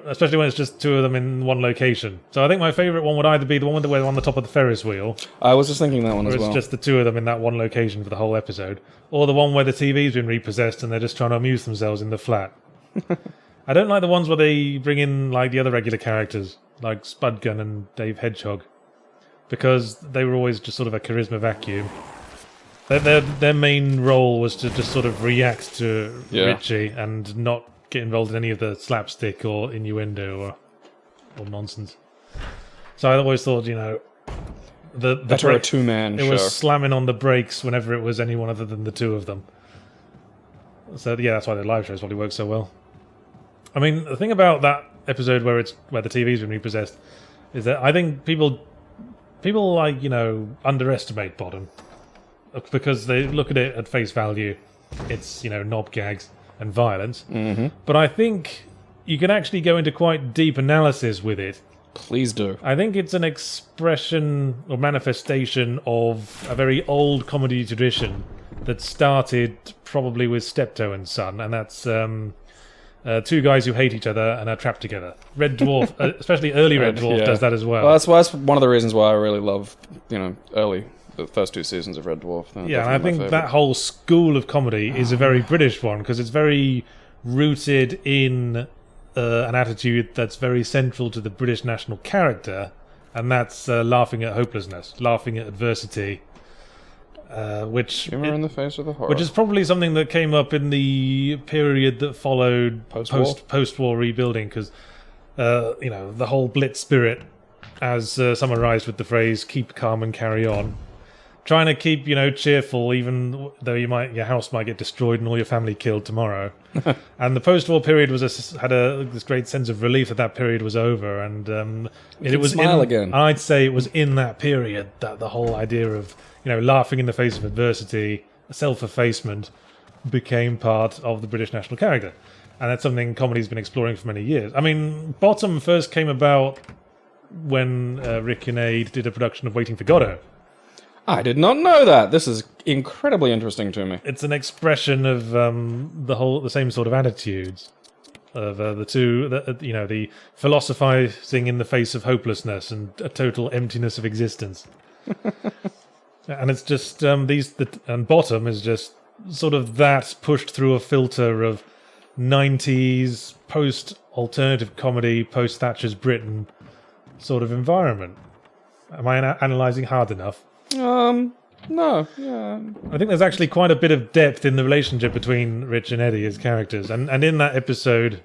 especially when it's just two of them in one location. So I think my favourite one would either be the one where they're on the top of the Ferris wheel. I was just thinking that one as well. Where it's just the two of them in that one location for the whole episode, or the one where the TV's been repossessed and they're just trying to amuse themselves in the flat. I don't like the ones where they bring in like the other regular characters, like Spudgun and Dave Hedgehog, because they were always just sort of a charisma vacuum. Their main role was to just sort of react to Richie and not get involved in any of the slapstick or innuendo or nonsense. So I always thought, better a two-man show. It was slamming on the brakes whenever it was anyone other than the two of them. So yeah, that's why the live shows probably work so well. I mean, the thing about that episode where the TV's been repossessed is that I think people underestimate Bottom. Because they look at it at face value, it's, knob gags and violence. Mm-hmm. But I think you can actually go into quite deep analysis with it. Please do. I think it's an expression or manifestation of a very old comedy tradition that started probably with Steptoe and Son, and that's two guys who hate each other and are trapped together. Red Dwarf, especially early Red Dwarf, does that as well. Well, that's one of the reasons why I really love, the first two seasons of Red Dwarf. Yeah, and I think that whole school of comedy is a very British one, because it's very rooted in an attitude that's very central to the British national character, and that's laughing at hopelessness, laughing at adversity, which... Humor in the face of the horror. Which is probably something that came up in the period that followed post-war rebuilding, because, the whole Blitz spirit, as summarised with the phrase, keep calm and carry on. Trying to keep, cheerful, even though your house might get destroyed and all your family killed tomorrow. And the post-war period had this great sense of relief that period was over, and it was smile again. I'd say it was in that period that the whole idea of laughing in the face of adversity, self-effacement, became part of the British national character, and that's something comedy's been exploring for many years. I mean, Bottom first came about when Rik Mayall did a production of Waiting for Godot. I did not know that. This is incredibly interesting to me. It's an expression of the same sort of attitudes of the philosophizing in the face of hopelessness and a total emptiness of existence. And it's just and Bottom is just sort of that pushed through a filter of 90s post-alternative comedy, post-Thatcher's Britain sort of environment. Am I analysing hard enough? No, yeah. I think there's actually quite a bit of depth in the relationship between Rich and Eddie as characters, and in that episode,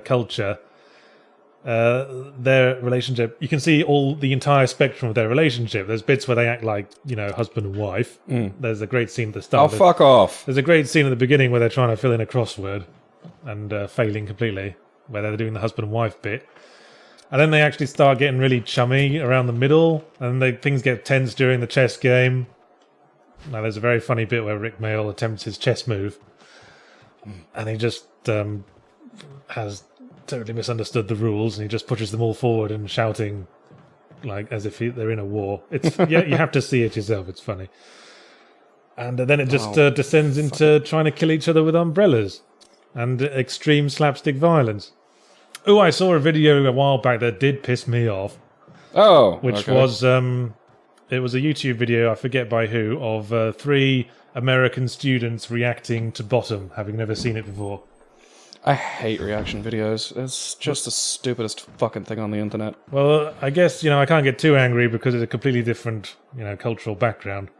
Culture, their relationship, you can see the entire spectrum of their relationship. There's bits where they act like, husband and wife. There's a great scene at the start. Oh, fuck off. There's a great scene at the beginning where they're trying to fill in a crossword and failing completely, where they're doing the husband and wife bit. And then they actually start getting really chummy around the middle, and things get tense during the chess game. Now, there's a very funny bit where Rik Mayall attempts his chess move, and he just has totally misunderstood the rules, and he just pushes them all forward and shouting like as if they're in a war. It's you have to see it yourself. It's funny. And then it just descends into trying to kill each other with umbrellas and extreme slapstick violence. Oh, I saw a video a while back that did piss me off. Oh, which was it was a YouTube video, I forget by who, of 3 American students reacting to Bottom, having never seen it before. I hate reaction videos. It's just the stupidest fucking thing on the internet. Well, I guess, I can't get too angry because it's a completely different, cultural background.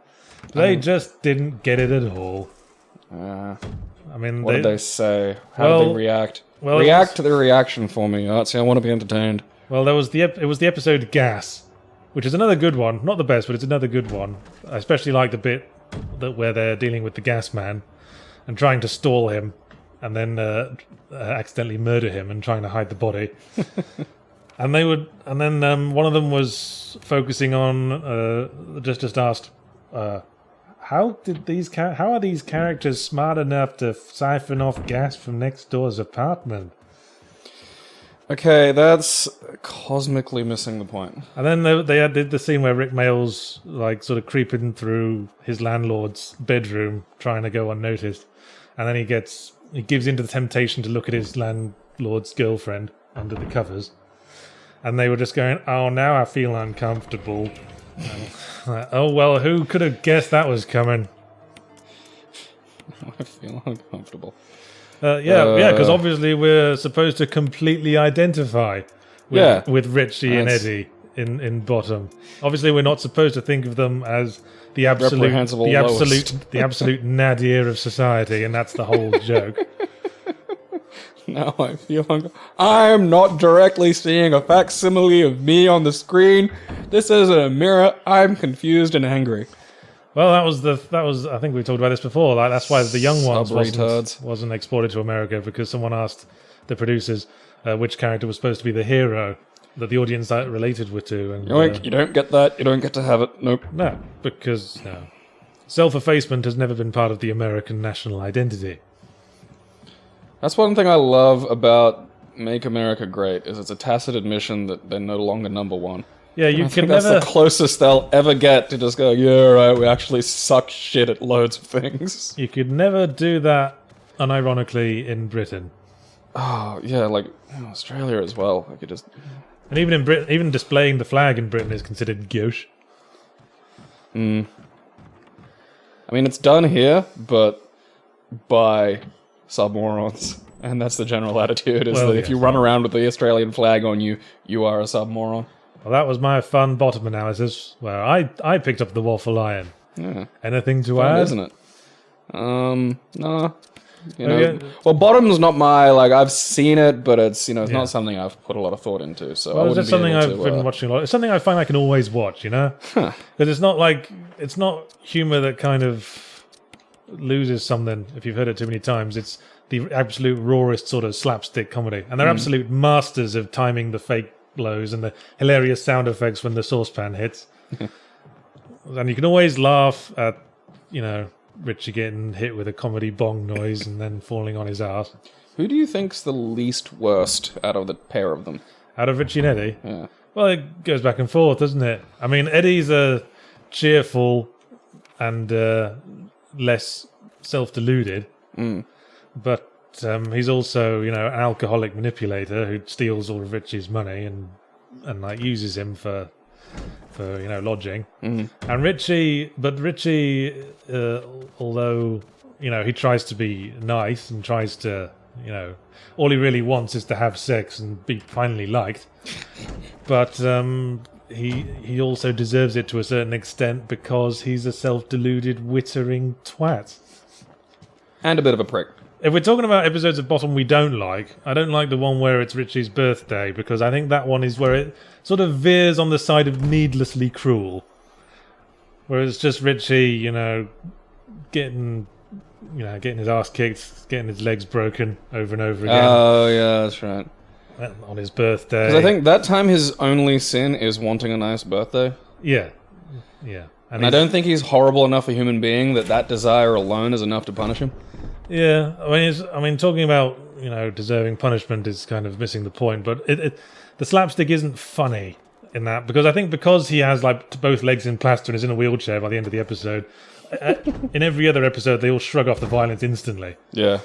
They just didn't get it at all. I mean, what did they say? How did they react? Well, react to the reaction for me, Artsy. I want to be entertained. Well, it was the episode Gas, which is another good one. Not the best, but it's another good one. I especially like the bit where they're dealing with the gas man and trying to stall him, and then accidentally murder him and trying to hide the body. And then one of them was focusing on just asked, how are these characters smart enough to siphon off gas from next door's apartment? Okay, that's cosmically missing the point. And then they did the scene where Rik Mayall's like sort of creeping through his landlord's bedroom, trying to go unnoticed, and then he gives into the temptation to look at his landlord's girlfriend under the covers, and they were just going, "Oh, now I feel uncomfortable." Oh well, who could have guessed that was coming? I feel uncomfortable. Because obviously we're supposed to completely identify with Richie and Eddie in Bottom. Obviously, we're not supposed to think of them as the absolute nadir of society, and that's the whole joke. Now I feel I'm not directly seeing a facsimile of me on the screen. This isn't a mirror. I'm confused and angry. Well, that was. I think we talked about this before. Like, that's why the young ones wasn't exported to America, because someone asked the producers which character was supposed to be the hero that the audience related to. And you don't get that. You don't get to have it. Nope. No, because self-effacement has never been part of the American national identity. That's one thing I love about Make America Great, is it's a tacit admission that they're no longer number one. Yeah, I think that's the closest they'll ever get to just go, yeah, right, we actually suck shit at loads of things. You could never do that unironically in Britain. Oh, yeah, like Australia as well. Like, just... And even in Britain, even displaying the flag in Britain is considered gauche. I mean, it's done here, but by submorons. And that's the general attitude, is that if you run around with the Australian flag on you, you are a submoron. Well, that was my fun Bottom analysis, where I picked up the Waffle Iron. Yeah. Anything to add? Isn't it? No. Well, Bottom's not my, I've seen it, but it's, it's not something I've put a lot of thought into, so I wouldn't it's something I've been watching a lot. It's something I find I can always watch, Because it's not humor that kind of loses something if you've heard it too many times. It's the absolute rawest sort of slapstick comedy. And they're absolute masters of timing the fake blows and the hilarious sound effects when the saucepan hits. And you can always laugh at, Richie getting hit with a comedy bong noise and then falling on his ass. Who do you think's the least worst out of the pair of them? Out of Richie and Eddie? Yeah. Well, it goes back and forth, doesn't it? I mean, Eddie's a cheerful and less self-deluded. But he's also, an alcoholic manipulator who steals all of Richie's money and uses him for lodging. And Richie, although he tries to be nice and tries to, all he really wants is to have sex and be finally liked. But he also deserves it to a certain extent because he's a self-deluded, wittering twat. And a bit of a prick. If we're talking about episodes of Bottom we don't like, I don't like the one where it's Richie's birthday, because I think that one is where it sort of veers on the side of needlessly cruel. Where it's just Richie, getting his ass kicked, getting his legs broken over and over again. Oh, yeah, that's right. on his birthday. Because I think that time his only sin is wanting a nice birthday. Yeah. And I don't think he's horrible enough a human being that desire alone is enough to punish him. Yeah, I mean, talking about deserving punishment is kind of missing the point. But the slapstick isn't funny in that because he has like both legs in plaster and is in a wheelchair by the end of the episode. In every other episode, they all shrug off the violence instantly. Yeah,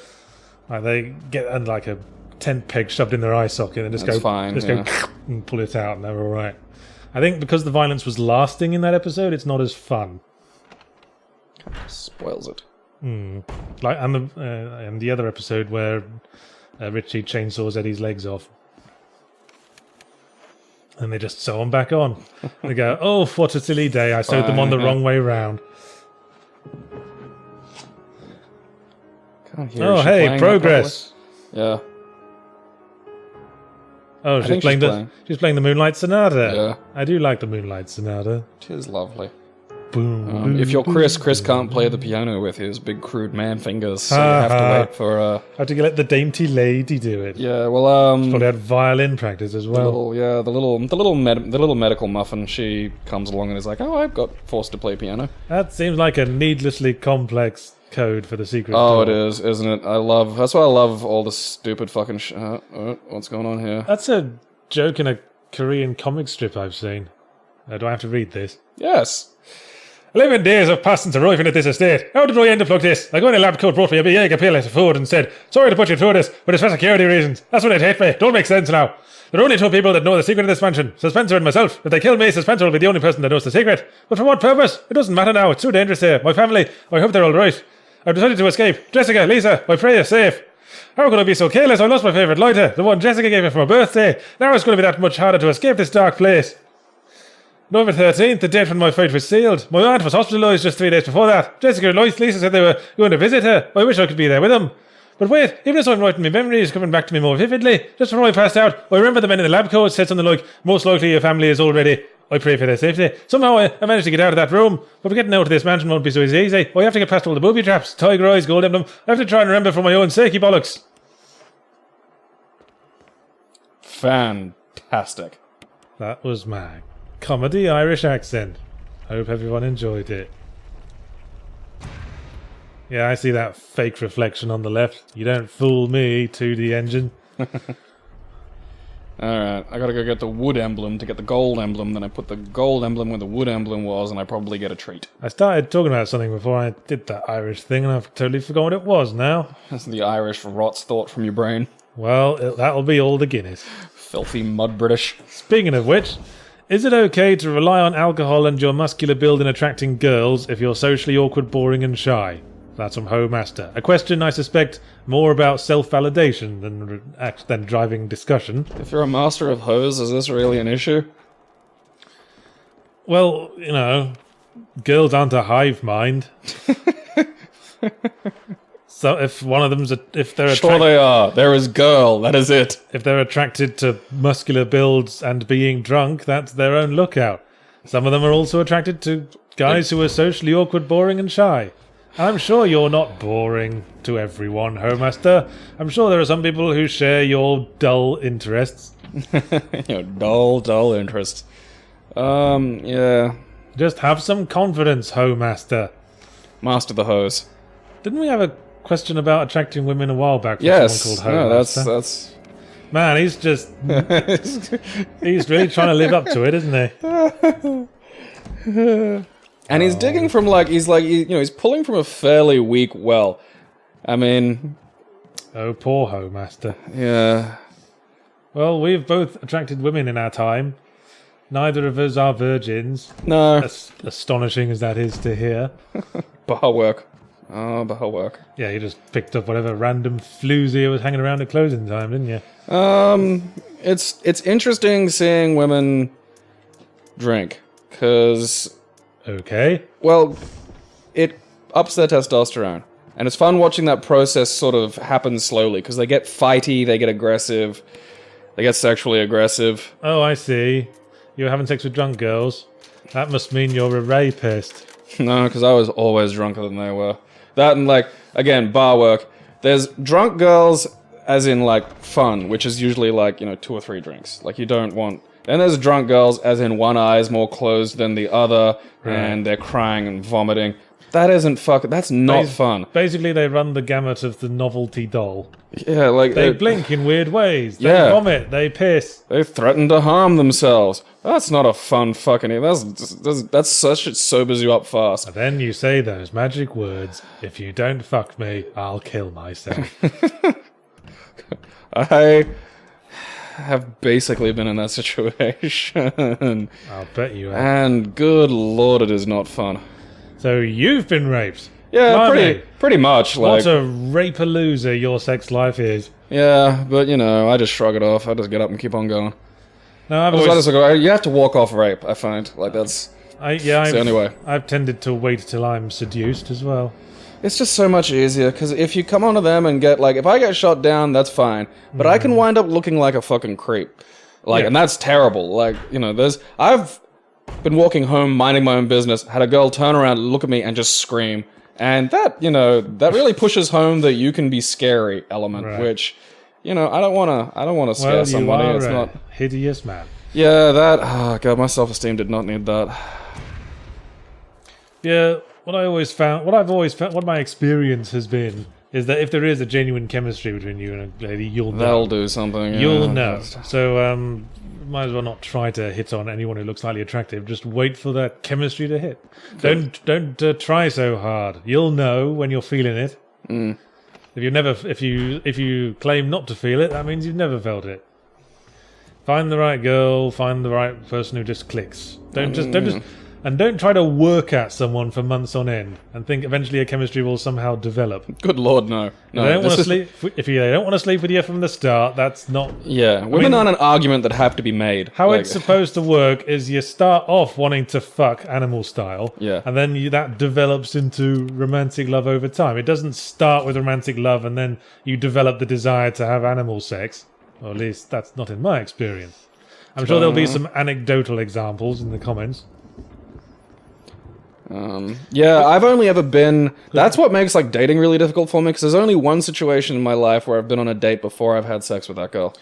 like they get like a tent peg shoved in their eye socket and just go and pull it out, and they're all right. I think because the violence was lasting in that episode, it's not as fun. Spoils it. Like and the other episode where Richie chainsaws Eddie's legs off, and they just sew them back on. They go, "Oh, what a silly day! I sewed them on the wrong way round." Oh, hey, progress. Yeah. Oh, she's playing the Moonlight Sonata. Yeah. I do like the Moonlight Sonata. It is lovely. Boom, boom, if you're boom, Chris can't play the piano with his big crude man fingers, so you have to wait for... Have to let the dainty lady do it. Yeah, well, She's probably had violin practice as well. The little medical muffin, she comes along and is like, oh, I got forced to play piano. That seems like a needlessly complex code for the secret door. It is, isn't it? That's why I love all the stupid fucking what's going on here? That's a joke in a Korean comic strip I've seen. Do I have to read this? Yes. 11 days have passed since arriving at this estate. How did I end up like this? Like when a lab coat brought me a big egg appeal of food and said, sorry to put you through this, but it's for security reasons. That's what they'd hate me. Don't make sense now. There are only two people that know the secret of this mansion, Spencer and myself. If they kill me, Spencer will be the only person that knows the secret. But for what purpose? It doesn't matter now. It's too dangerous here. My family, I hope they're all right. I've decided to escape. Jessica, Lisa, I pray you're safe. How could I be so careless? I lost my favourite lighter, the one Jessica gave me for my birthday. Now it's going to be that much harder to escape this dark place. November 13th, the date when my flight was sealed. My aunt was hospitalised just 3 days before that. Jessica and Lisa said they were going to visit her. I wish I could be there with them. But wait, even as I'm writing my memories coming back to me more vividly, just before I passed out, I remember the men in the lab coat said something like, most likely your family is all ready. I pray for their safety. Somehow I managed to get out of that room, but getting out of this mansion won't be so easy. I have to get past all the booby traps, tiger eyes, gold emblem. I have to try and remember for my own sake, bollocks. Fantastic. That was my comedy Irish accent. Hope everyone enjoyed it. Yeah, I see that fake reflection on the left. You don't fool me, 2D engine. Alright, I gotta go get the wood emblem to get the gold emblem, then I put the gold emblem where the wood emblem was, and I probably get a treat. I started talking about something before I did that Irish thing, and I've totally forgotten what it was now. That's the Irish rots thought from your brain. Well, that'll be all the Guinness. Filthy mud British. Speaking of which, is it okay to rely on alcohol and your muscular build in attracting girls if you're socially awkward, boring and shy? That's from Ho Master. A question, I suspect, more about self-validation than driving discussion. If you're a master of hose, is this really an issue? Well, girls aren't a hive mind. So if one of them's sure they are. There is girl. That is it. If they're attracted to muscular builds and being drunk, that's their own lookout. Some of them are also attracted to guys who are socially awkward, boring and shy. I'm sure you're not boring to everyone, Homaster. I'm sure there are some people who share your dull interests. Your dull interests. Yeah. Just have some confidence, Homaster. Master the hose. Didn't we have a question about attracting women a while back? Yes. Someone called Homaster? That's... Man, he's just... he's really trying to live up to it, isn't he? And he's digging from he's pulling from a fairly weak well. I mean... Oh, poor Homaster. Yeah. Well, we've both attracted women in our time. Neither of us are virgins. No. As astonishing as that is to hear. Bar work. Oh, bar work. Yeah, you just picked up whatever random floozy was hanging around at closing time, didn't you? It's interesting seeing women drink, because... Okay. Well, it ups their testosterone. And it's fun watching that process sort of happen slowly, because they get fighty, they get aggressive, they get sexually aggressive. Oh, I see. You're having sex with drunk girls. That must mean you're a rapist. No, because I was always drunker than they were. That and, again, bar work. There's drunk girls, as in like fun, which is usually like 2 or 3 drinks. Like you don't want. Then there's drunk girls, as in one eye is more closed than the other, and they're crying and vomiting. That isn't That's not fun. Basically, they run the gamut of the novelty doll. Yeah, like They blink in weird ways. They Yeah. vomit. They piss. they threaten to harm themselves. That's not a fun fucking. That's such it sobers you up fast. And then you say those magic words: "If you don't fuck me, I'll kill myself." I have basically been in that situation. I'll bet you have. And good lord, it is not fun. So you've been raped. Yeah, Blimey. pretty much. Like, What a rape-a-loser your sex life is. yeah, but I just shrug it off. I just get up and keep on going. No, I've I always, just go, you have to walk off rape. I find that's I've, the only way. I've tended to wait till I'm seduced as well. It's just so much easier because if you come onto them and get if I get shot down, that's fine. But I can wind up looking like a fucking creep, and that's terrible. I've been walking home, minding my own business, had a girl turn around, look at me, and just scream, and that that really pushes home the you can be scary element, Right. which I don't want to scare Well, somebody. you are It's a not. hideous man. Yeah, that. Oh god, my self-esteem did not need that. Yeah, what my experience has been is that if there is a genuine chemistry between you and a lady, you'll know. They'll do something. You'll yeah. know. So, might as well not try to hit on anyone who looks slightly attractive. Just wait for that chemistry to hit. Don't try so hard. You'll know when you're feeling it. Mm. If you claim not to feel it, that means you've never felt it. Find the right girl. Find the right person who just clicks. Don't try to work at someone for months on end and think eventually a chemistry will somehow develop. Good lord, no. If they don't want to sleep. If they don't want to sleep with you from the start, that's not. Yeah, women aren't an argument that have to be made. How it's supposed to work is you start off wanting to fuck animal style, Yeah. and then that develops into romantic love over time. It doesn't start with romantic love and then you develop the desire to have animal sex. Or at least that's not in my experience. I'm sure there'll be some anecdotal examples in the comments. Yeah, I've only ever been. That's what makes dating really difficult for me because there's only one situation in my life where I've been on a date before I've had sex with that girl,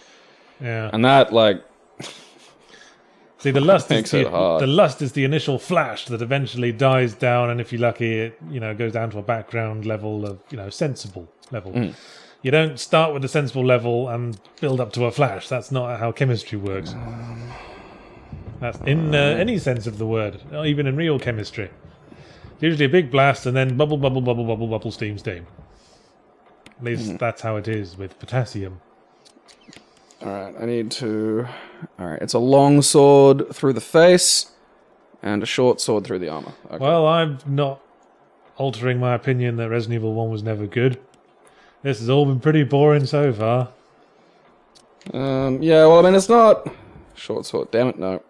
Yeah. and that See, the lust makes it hard. The lust is the initial flash that eventually dies down, and if you're lucky, it goes down to a background level of sensible level. You don't start with a sensible level and build up to a flash. That's not how chemistry works. That's in any sense of the word, not even in real chemistry. It's usually a big blast and then bubble, bubble, bubble, bubble, bubble, steam, steam. At least that's how it is with potassium. All right, I need to. All right, it's a long sword through the face, and a short sword through the armor. Okay. Well, I'm not altering my opinion that Resident Evil 1 was never good. This has all been pretty boring so far. Yeah, well, I mean, it's not short sword. Damn it, no.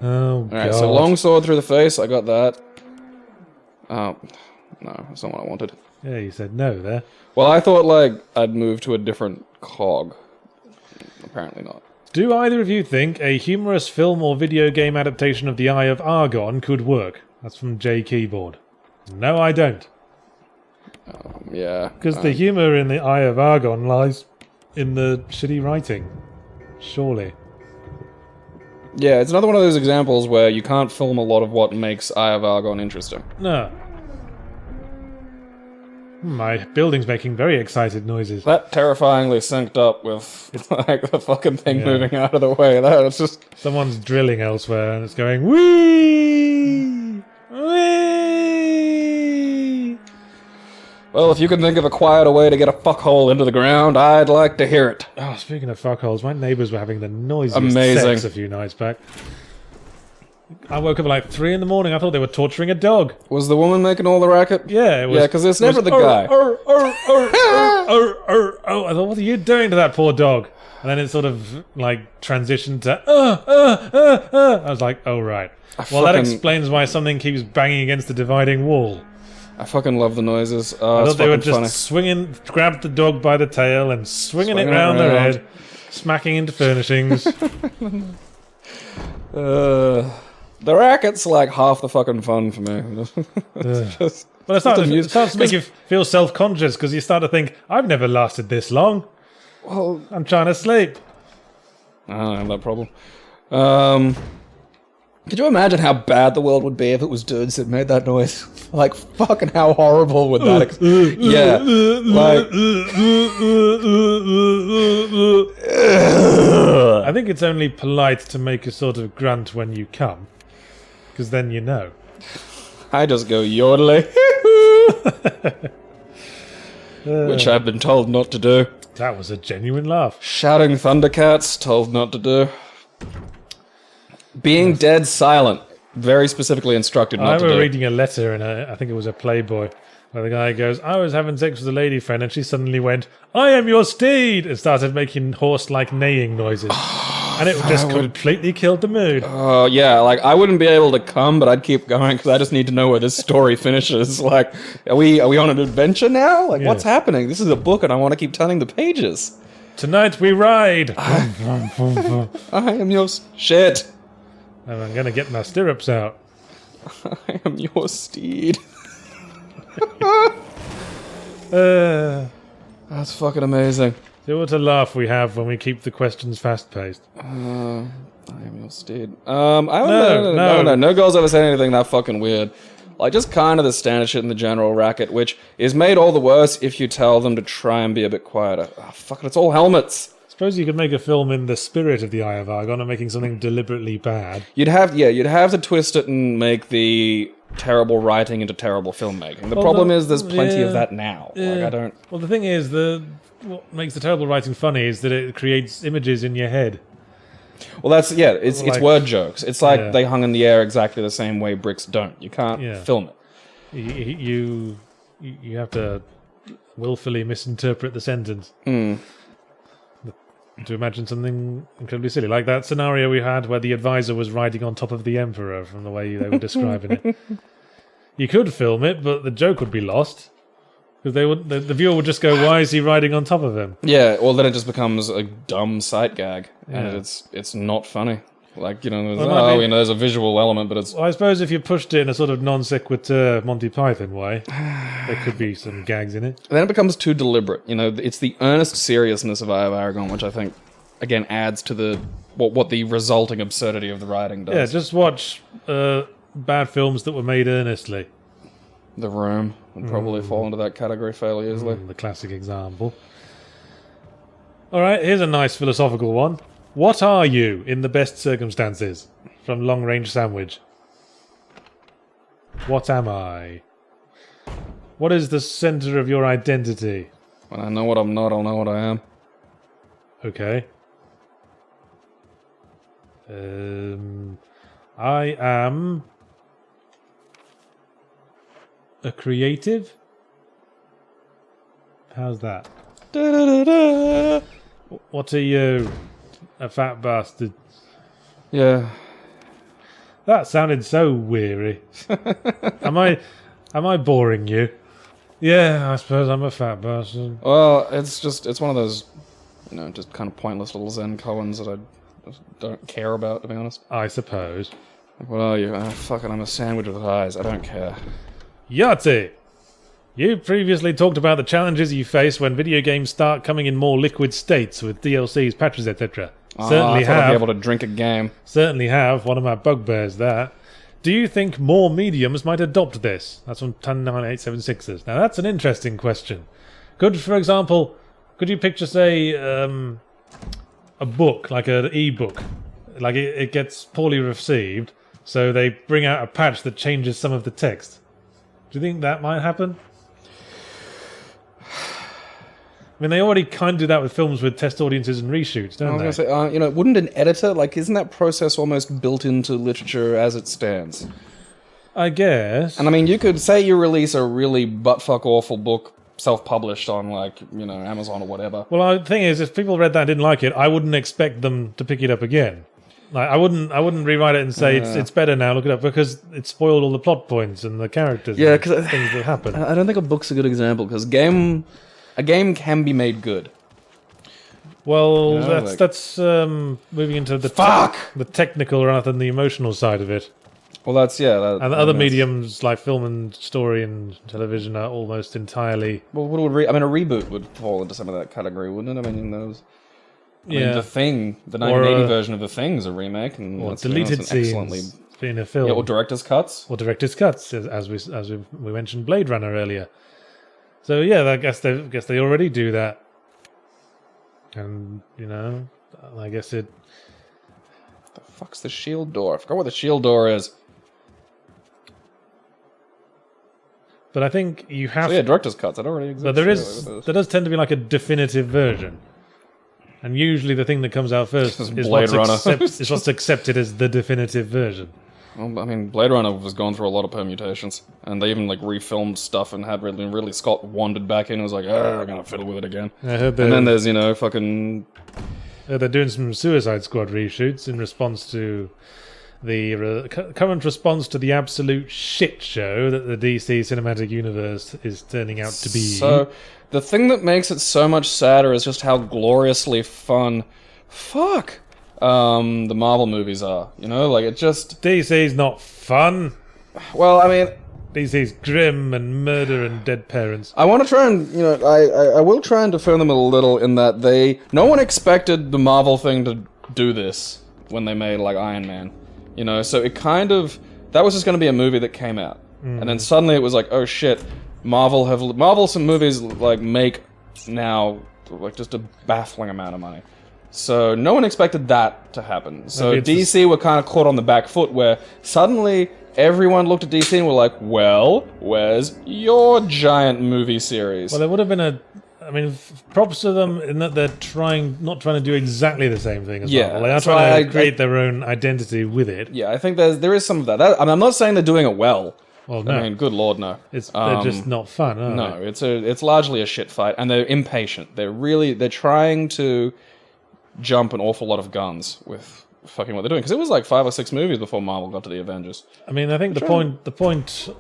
Oh, All right, God. so long sword through the face. I got that. Oh, no, that's not what I wanted. Yeah, you said no there. Well, I thought I'd move to a different cog. Apparently not. Do either of you think a humorous film or video game adaptation of The Eye of Argon could work? That's from J Keyboard. No, I don't. Yeah. Because the humour in The Eye of Argon lies in the shitty writing. Surely. Yeah, it's another one of those examples where you can't film a lot of what makes Eye of Argon interesting. No. My building's making very excited noises. That terrifyingly synced up with the fucking thing moving out of the way. That's just Someone's drilling elsewhere and it's going, wee! Wee! well, if you can think of a quieter way to get a fuckhole into the ground, I'd like to hear it. Oh, speaking of fuckholes, my neighbours were having the noisiest Amazing. sex a few nights back. I woke up at 3 in the morning. I thought they were torturing a dog. Was the woman making all the racket? Yeah, it was. Yeah, because it's never the guy. I thought, what are you doing to that poor dog? And then it sort of transitioned to I was like, oh right. Well, that explains why something keeps banging against the dividing wall. I fucking love the noises. I Oh, thought it's they were fucking just funny. grabbed the dog by the tail and swinging it Swinging it round their around. head, smacking into furnishings. The racket's half the fucking fun for me. It's just Well, it starts to make you feel self-conscious because you start to think, I've never lasted this long. Well, I'm trying to sleep. I don't have that problem. Could you imagine how bad the world would be if it was dudes that made that noise? Like, fucking how horrible would that... yeah. Like... I think it's only polite to make a sort of grunt when you come. Because then you know. I just go yodeling. Which I've been told not to do. That was a genuine laugh. Shouting Thundercats, told not to do. Being dead silent, very specifically instructed not to do. I remember reading a letter in I think it was a Playboy, where the guy goes, I was having sex with a lady friend, and she suddenly went, I am your steed, and started making horse-like neighing noises. And it just completely killed the mood. Oh, yeah, like, I wouldn't be able to come, but I'd keep going, because I just need to know where this story finishes. Like, are we on an adventure now? Like, what's happening? This is a book, and I want to keep turning the pages. Tonight we ride! I am your shit. And I'm going to get my stirrups out. I am your steed. That's fucking amazing. See what a laugh we have when we keep the questions fast-paced. I am your steed. No girls ever said anything that fucking weird. Like, just kind of the standard shit in the general racket, which is made all the worse if you tell them to try and be a bit quieter. Oh, fuck it, it's all helmets. Suppose you could make a film in the spirit of the Eye of Argon and making something deliberately bad. You'd have to twist it and make the terrible writing into terrible filmmaking. The problem is there's plenty of that now. Like, I don't... Well, the thing is, what makes the terrible writing funny is that it creates images in your head. Well, it's word jokes. It's like they hung in the air exactly the same way bricks don't. You can't film it. You have to willfully misinterpret the sentence. To imagine something incredibly silly. Like that scenario we had where the advisor was riding on top of the emperor from the way they were describing it. You could film it, but the joke would be lost. Because the viewer would just go, why is he riding on top of him? Yeah, well then it just becomes a dumb sight gag. And it's not funny. Like, there's a visual element, but it's... Well, I suppose if you pushed it in a sort of non sequitur Monty Python way, there could be some gags in it. Then it becomes too deliberate. It's the earnest seriousness of Eye of Aragon, which I think, again, adds to what the resulting absurdity of the writing does. Yeah, just watch bad films that were made earnestly. The Room would probably fall into that category fairly easily. The classic example. Alright, here's a nice philosophical one. What are you in the best circumstances? From Long Range Sandwich. What am I? What is the center of your identity? When I know what I'm not, I'll know what I am. Okay. I am a creative? How's that? Da-da-da-da. What are you? A fat bastard. Yeah. That sounded so weary. Am I boring you? Yeah, I suppose I'm a fat bastard. Well, it's one of those, just kind of pointless little Zen koans that I just don't care about, to be honest. I suppose. Like, what are you? Fucking, I'm a sandwich with eyes. I don't care. Yahtzee! You previously talked about the challenges you face when video games start coming in more liquid states with DLCs, patches, etc. Certainly have. I'd be able to drink a game. Certainly have. One of my bugbears, that. Do you think more mediums might adopt this? That's from 1098766. Now, that's an interesting question. For example, could you picture, say, a book, like an e-book? Like, it gets poorly received, so they bring out a patch that changes some of the text. Do you think that might happen? I mean, they already kind of do that with films with test audiences and reshoots, don't they? I was going to say, wouldn't an editor, isn't that process almost built into literature as it stands? I guess. And I mean, you could say you release a really buttfuck awful book self-published on, Amazon or whatever. Well, the thing is, if people read that and didn't like it, I wouldn't expect them to pick it up again. I wouldn't rewrite it and say it's better now. Look it up, because it spoiled all the plot points and the characters. Yeah, because things that happen. I don't think a book's a good example, because a game can be made good. Well, that's moving into the technical rather than the emotional side of it. Well, that's and other mediums like film and story and television are almost entirely. Well, what would a reboot would fall into some of that category, wouldn't it? I mean, those. I mean, The Thing, the 1980 version of The Thing is a remake, and or deleted scenes in a film. Yeah, or director's cuts. Or director's cuts, as we mentioned Blade Runner earlier. So yeah, I guess they already do that, and I guess it. The fuck's the shield door? I forgot what the shield door is. But I think you have. So yeah, director's cuts. That already exists. But there does tend to be like a definitive version, and usually the thing that comes out first is Blade Runner. Is what's accepted as the definitive version. Well, I mean, Blade Runner was going through a lot of permutations, and they even like refilmed stuff and had Ridley Scott wandered back in and was like, "Oh, we're gonna fiddle with it again." I heard and then there's fucking. They're doing some Suicide Squad reshoots in response to the current response to the absolute shit show that the DC Cinematic Universe is turning out to be. So, the thing that makes it so much sadder is just how gloriously fun. Fuck. The Marvel movies are. Like it just. DC's not fun. Well, I mean. DC's grim and murder and dead parents. I want to try and, I will try and defend them a little in that no one expected the Marvel thing to do this when they made, like, Iron Man. So it kind of, that was just going to be a movie that came out. And then suddenly it was like, oh shit, Marvel some movies, like, make now, like, just a baffling amount of money. So no one expected that to happen. So DC were kind of caught on the back foot where suddenly everyone looked at DC and were like, well, where's your giant movie series? Well, there would have been props to them in that they're not trying to do exactly the same thing as Marvel. They are trying to create their own identity with it. Yeah, I think there is some of that. I'm not saying they're doing it well. Well, no. I mean, good lord, no. They're just not fun, are they? It's largely a shit fight, and they're impatient. They're trying to jump an awful lot of guns with fucking what they're doing, because it was like 5 or 6 movies before Marvel got to the Avengers. I mean, I think the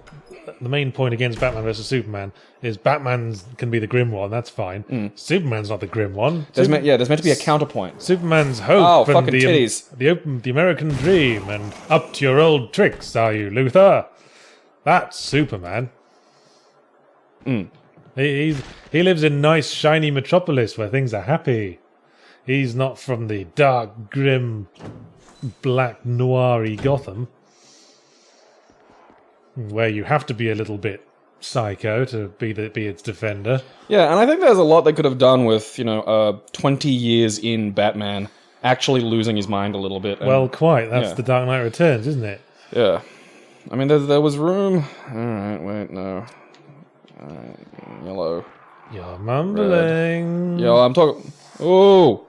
main point against Batman vs Superman is Batman can be the grim one. That's fine. Superman's not the grim one. There's meant to be a counterpoint. Superman's hope and fucking titties. the American dream and up to your old tricks, are you, Luthor? That's Superman. He lives in nice, shiny metropolis where things are happy. He's not from the dark, grim, black, noir-y Gotham, where you have to be a little bit psycho to be its defender. Yeah, and I think there's a lot they could have done with 20 years in Batman actually losing his mind a little bit. Well, quite. That's the Dark Knight Returns, isn't it? Yeah. I mean, there was room. All right, wait, no. Yellow. You're mumbling. Red. Yo, I'm talking. Oh.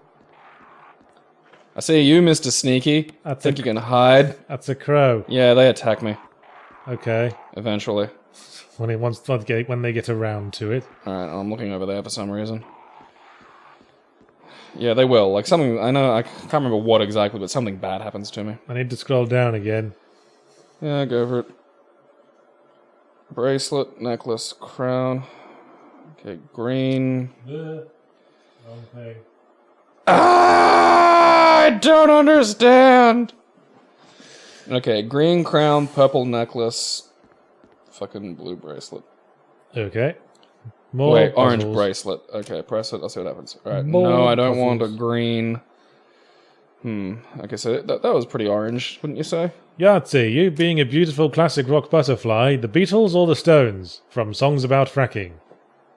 I see you, Mr. Sneaky. Think you can hide? That's a crow. Yeah, they attack me. Okay. Eventually. When they get around to it. Alright, I'm looking over there for some reason. Yeah, they will. Like something, I know, I can't remember what exactly, but something bad happens to me. I need to scroll down again. Yeah, go for it. Bracelet, necklace, crown. Okay, green. Wrong thing. I don't understand. Okay, green crown, purple necklace, fucking blue bracelet. Okay. Wait, orange bracelet. Okay, press it. I'll see what happens. All right. No, I don't want a green. Okay, so that was pretty orange, wouldn't you say? Yahtzee, you being a beautiful classic rock butterfly, the Beatles or the Stones? From songs about fracking.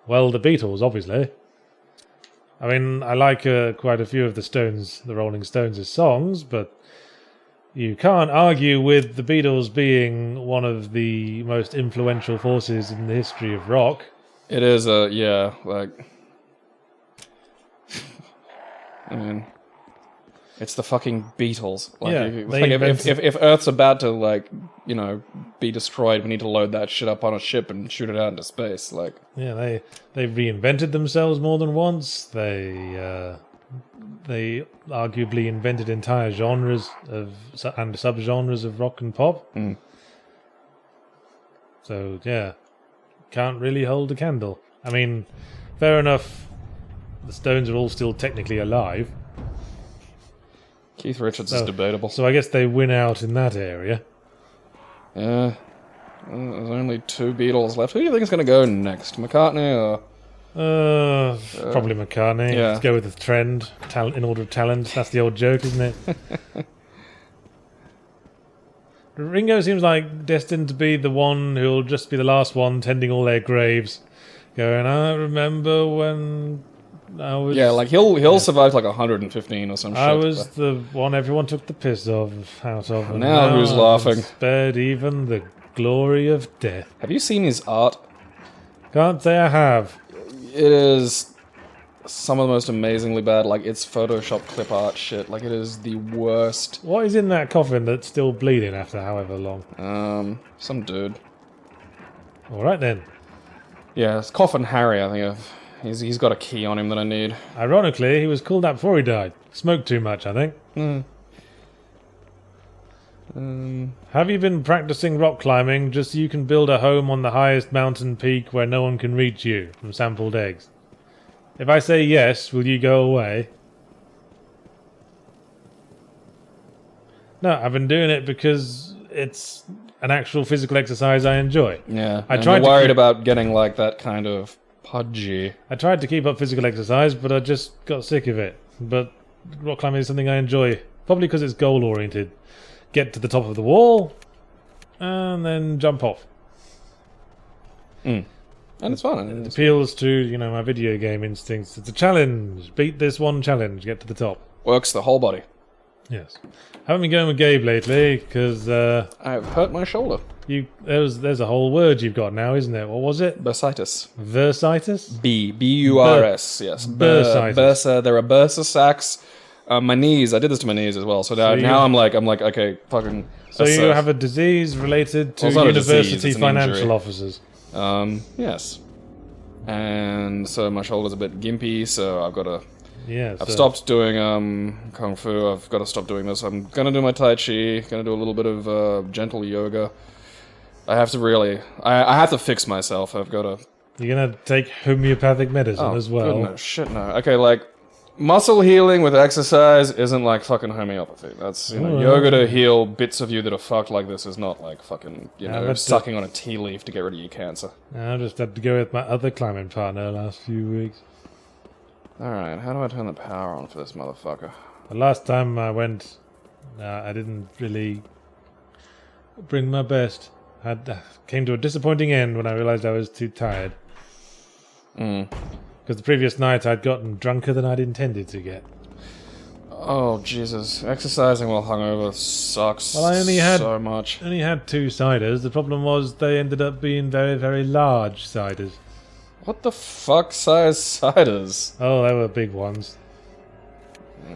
Well, the Beatles, obviously. I mean, I like quite a few of the Rolling Stones' songs, but you can't argue with the Beatles being one of the most influential forces in the history of rock. It is like... I mean... It's the fucking Beatles. Like, if Earth's about to, be destroyed, we need to load that shit up on a ship and shoot it out into space. Like, yeah, they reinvented themselves more than once. They arguably invented entire genres and subgenres of rock and pop. So yeah, can't really hold a candle. I mean, fair enough. The Stones are all still technically alive. Keith Richards is debatable. So I guess they win out in that area. Yeah. There's only 2 Beatles left. Who do you think is going to go next? McCartney or... Probably McCartney. Yeah. Let's go with the trend. Talent in order of talent. That's the old joke, isn't it? Ringo seems like destined to be the one who'll just be the last one tending all their graves. Going, I remember when I was... Yeah, like he'll survive like 115 or some shit. I was the one everyone took the piss out of. And Now who's I've laughing? Spared even the glory of death. Have you seen his art? Can't say I have. It is some of the most amazingly bad, like, it's Photoshop clip art shit. Like, it is the worst. What is in that coffin that's still bleeding after however long? Some dude. Alright then. Yeah, it's Coffin Harry, I think. He's got a key on him that I need. Ironically, he was called that before he died. Smoked too much, I think. Have you been practicing rock climbing just so you can build a home on the highest mountain peak where no one can reach you from sampled eggs? If I say yes, will you go away? No, I've been doing it because it's an actual physical exercise I enjoy. Yeah, I and tried you're to worried keep- about getting, like, that kind of pudgy. I tried to keep up physical exercise, but I just got sick of it. But rock climbing is something I enjoy, probably because it's goal-oriented. Get to the top of the wall, and then jump off. And it's fun. It appeals to, my video game instincts. It's a challenge. Beat this one challenge. Get to the top. Works the whole body. Yes. Haven't been going with Gabe lately, because I've hurt my shoulder. there's a whole word you've got now, isn't there? What was it? Bursitis. Versitis? B-U-R-S, yes. Bursitis. Bursa, there are bursa sacs. My knees, I did this to my knees as well. So now I'm like, okay, fucking... So you have a disease related to Well, it's not a disease, university it's an financial injury. officers. Yes. And so my shoulder's a bit gimpy, so I've got to... Yeah. I've stopped doing Kung Fu, I've got to stop doing this. I'm going to do my Tai Chi, going to do a little bit of gentle yoga. I have to really... I have to fix myself, I've got to... You're going to take homeopathic medicine as well. Goodness, shit no. Okay, like... Muscle healing with exercise isn't like fucking homeopathy. That's, yoga to heal bits of you that are fucked like this is not like fucking, but sucking on a tea leaf to get rid of your cancer. I just had to go with my other climbing partner last few weeks. Alright, how do I turn the power on for this motherfucker? The last time I went, I didn't really bring my best. I came to a disappointing end when I realized I was too tired. Because the previous night I'd gotten drunker than I'd intended to get. Oh, Jesus. Exercising while hungover sucks Well, I only had so much. only had 2 ciders. The problem was they ended up being very, very large ciders. What the fuck size ciders? Oh, they were big ones.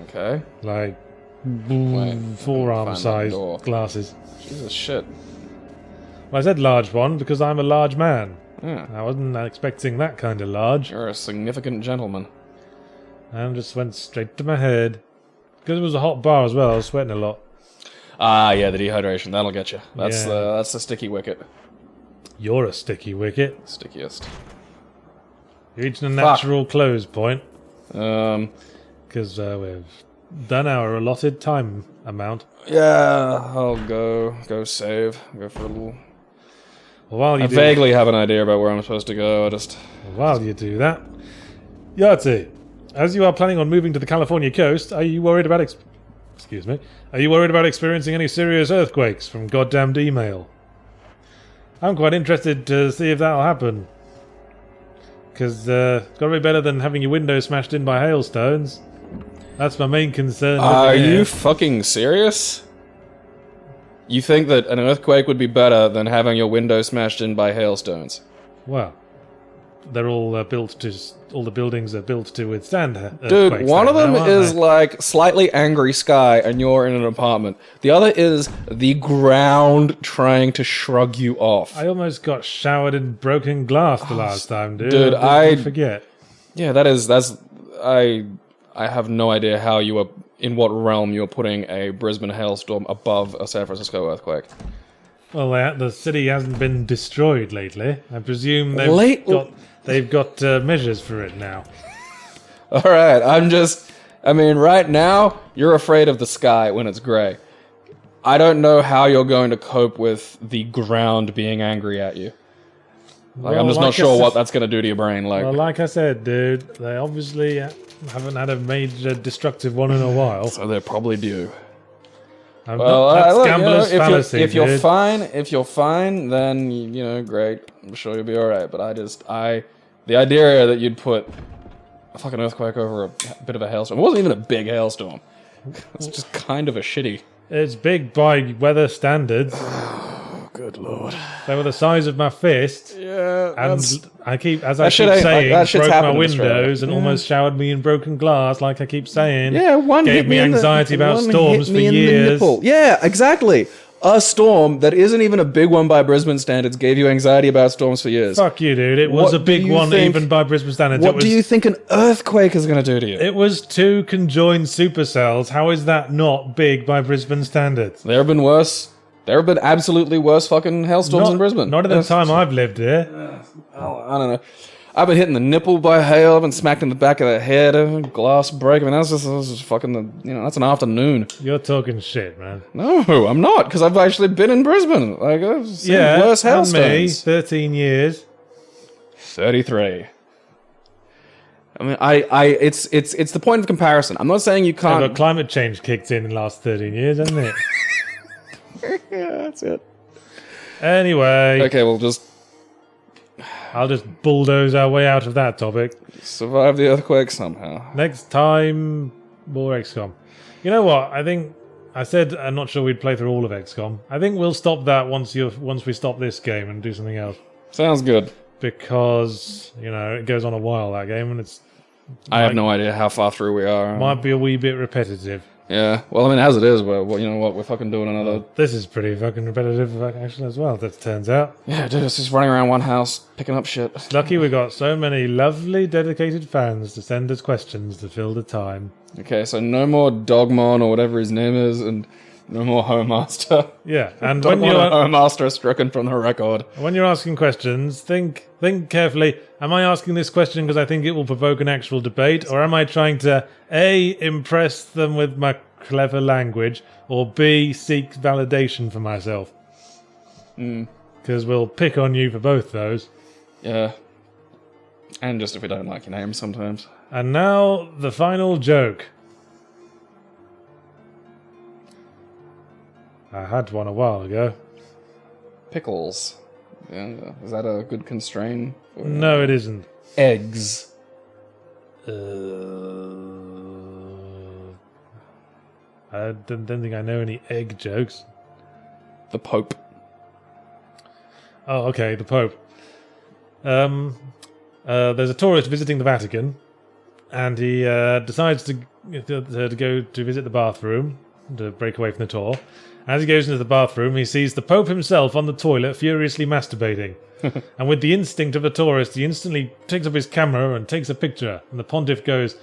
Okay. Like, Wait, forearm find that sized door. glasses. Jesus shit. Well, I said large one because I'm a large man. Yeah. I wasn't expecting that kind of large. You're a significant gentleman. And just went straight to my head. Because it was a hot bar as well, I was sweating a lot. Ah, yeah, the dehydration. That'll get you. That's Yeah. that's the sticky wicket. You're a sticky wicket. Stickiest. You're reaching a natural close point. Um, Because we've done our allotted time amount. yeah, I'll go save. Go for a little... While you I do, vaguely have an idea about where I'm supposed to go, I just... while you do that, Yahtzee, as you are planning on moving to the California coast, are you worried about excuse me? Are you worried about experiencing any serious earthquakes from goddamned email? I'm quite interested to see if that'll happen. Because it's gotta be better than having your window smashed in by hailstones. That's my main concern. Are living you here. fucking serious? You think that an earthquake would be better than having your window smashed in by hailstones? Well, they're all built to... All the buildings are built to withstand earthquakes. Dude, one of them now, aren't is they? like slightly angry sky and you're in an apartment. The other is the ground trying to shrug you off. I almost got showered in broken glass the last time, dude. dude, I forget. Yeah, that's... I have no idea how you are... In what realm you are putting a Brisbane hailstorm above a San Francisco earthquake. Well, the city hasn't been destroyed lately. I presume they've got measures for it now. Alright, right now, you're afraid of the sky when it's grey. I don't know how you're going to cope with the ground being angry at you. Like, Well, I'm just like not I sure said- what that's going to do to your brain. Like, Well, like I said, dude, they obviously haven't had a major destructive one in a while. so they're probably due. I'm Well, not, that's look, you know, gambler's fallacy, if you're dude. fine, then you know, great. I'm sure you'll be all right. But the idea that you'd put a fucking earthquake over a bit of a hailstorm. It wasn't even a big hailstorm. It's just kind of a shitty. It's big by weather standards. Oh, good lord. They were the size of my fist. Yeah, And I keep, as I that shit keep ain't- saying, that shit's broke my happened in Australia. windows and almost showered me in broken glass, like I keep saying. Yeah, one gave hit me in the- anxiety about one storms hit for me in the years. nipple. Yeah, exactly. A storm that isn't even a big one by Brisbane standards gave you anxiety about storms for years. Fuck you, dude. It was What a do big you one, think- even by Brisbane standards. What do you think an earthquake is going to do to you? It was 2 conjoined supercells. How is that not big by Brisbane standards? There have been worse. There have been absolutely worse fucking hailstorms in Brisbane. Not at the time I've lived here. Oh, I don't know. I've been hitting the nipple by hail. I've been smacked in the back of the head. Glass break. I mean, that's just fucking. That's an afternoon. You're talking shit, man. No, I'm not, because I've actually been in Brisbane. Like, I've seen worse and me, hailstones. 13 years. 33. I mean, it's the point of comparison. I'm not saying you Yeah, can't. but climate change kicked in the last 13 years, hasn't it? Yeah, that's it. Anyway, Okay, we'll just I'll just bulldoze our way out of that topic. survive the earthquake somehow. Next time, more XCOM. You know what? I think I said I'm not sure we'd play through all of XCOM. I think we'll stop that once we stop this game and do something else. Sounds good. Because, it goes on a while, that game, and it's I have no idea how far through we are. might be a wee bit repetitive. Yeah. Well, I mean, as it is, you know what? We're fucking doing another. This is pretty fucking repetitive, actually, as well, that turns out. Yeah, dude, it's just running around one house picking up shit. Lucky we got so many lovely, dedicated fans to send us questions to fill the time. Okay, so no more Dogmon or whatever his name is, and no more Homemaster. Yeah, and when Dogmon and you're Homemaster are stricken from the record. asking questions, think carefully. Am I asking this question because I think it will provoke an actual debate, or am I trying to A, impress them with my clever language, or B, seek validation for myself? Because we'll pick on you for both those. Yeah. And just if we don't like your name sometimes. And now, the final joke. I had one a while ago. Pickles. Yeah, is that a good constraint? No, it isn't. Eggs. I don't think I know any egg jokes. The Pope. Oh, okay, the Pope. There's a tourist visiting the Vatican, and he decides to go to visit the bathroom to break away from the tour. As he goes into the bathroom, he sees the Pope himself on the toilet furiously masturbating. And with the instinct of a tourist, he instantly takes up his camera and takes a picture. And the pontiff goes,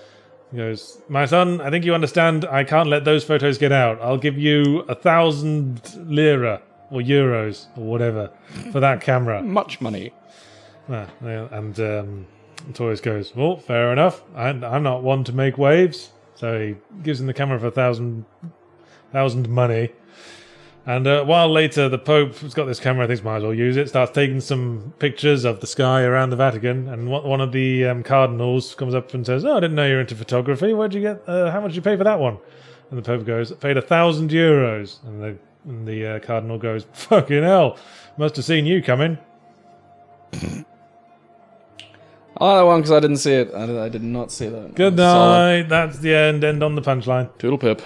"My son, I think you understand I can't let those photos get out. I'll give you 1,000 lira, or euros, or whatever, for that camera." Much money. And the tourist goes, "Well, fair enough. I'm not one to make waves." So he gives him the camera for 1,000 money. And a while later, the Pope has got this camera, I think might as well use it, starts taking some pictures of the sky around the Vatican, and one of the cardinals comes up and says, "Oh, I didn't know you're into photography. Where'd you get, how much did you pay for that one?" And the Pope goes, "I paid 1,000 euros. And the cardinal goes, "Fucking hell, must have seen you coming." I like that one because I didn't see it. I did not see that. Good Solid. night. That's the end. End on the punchline. Toodle pip.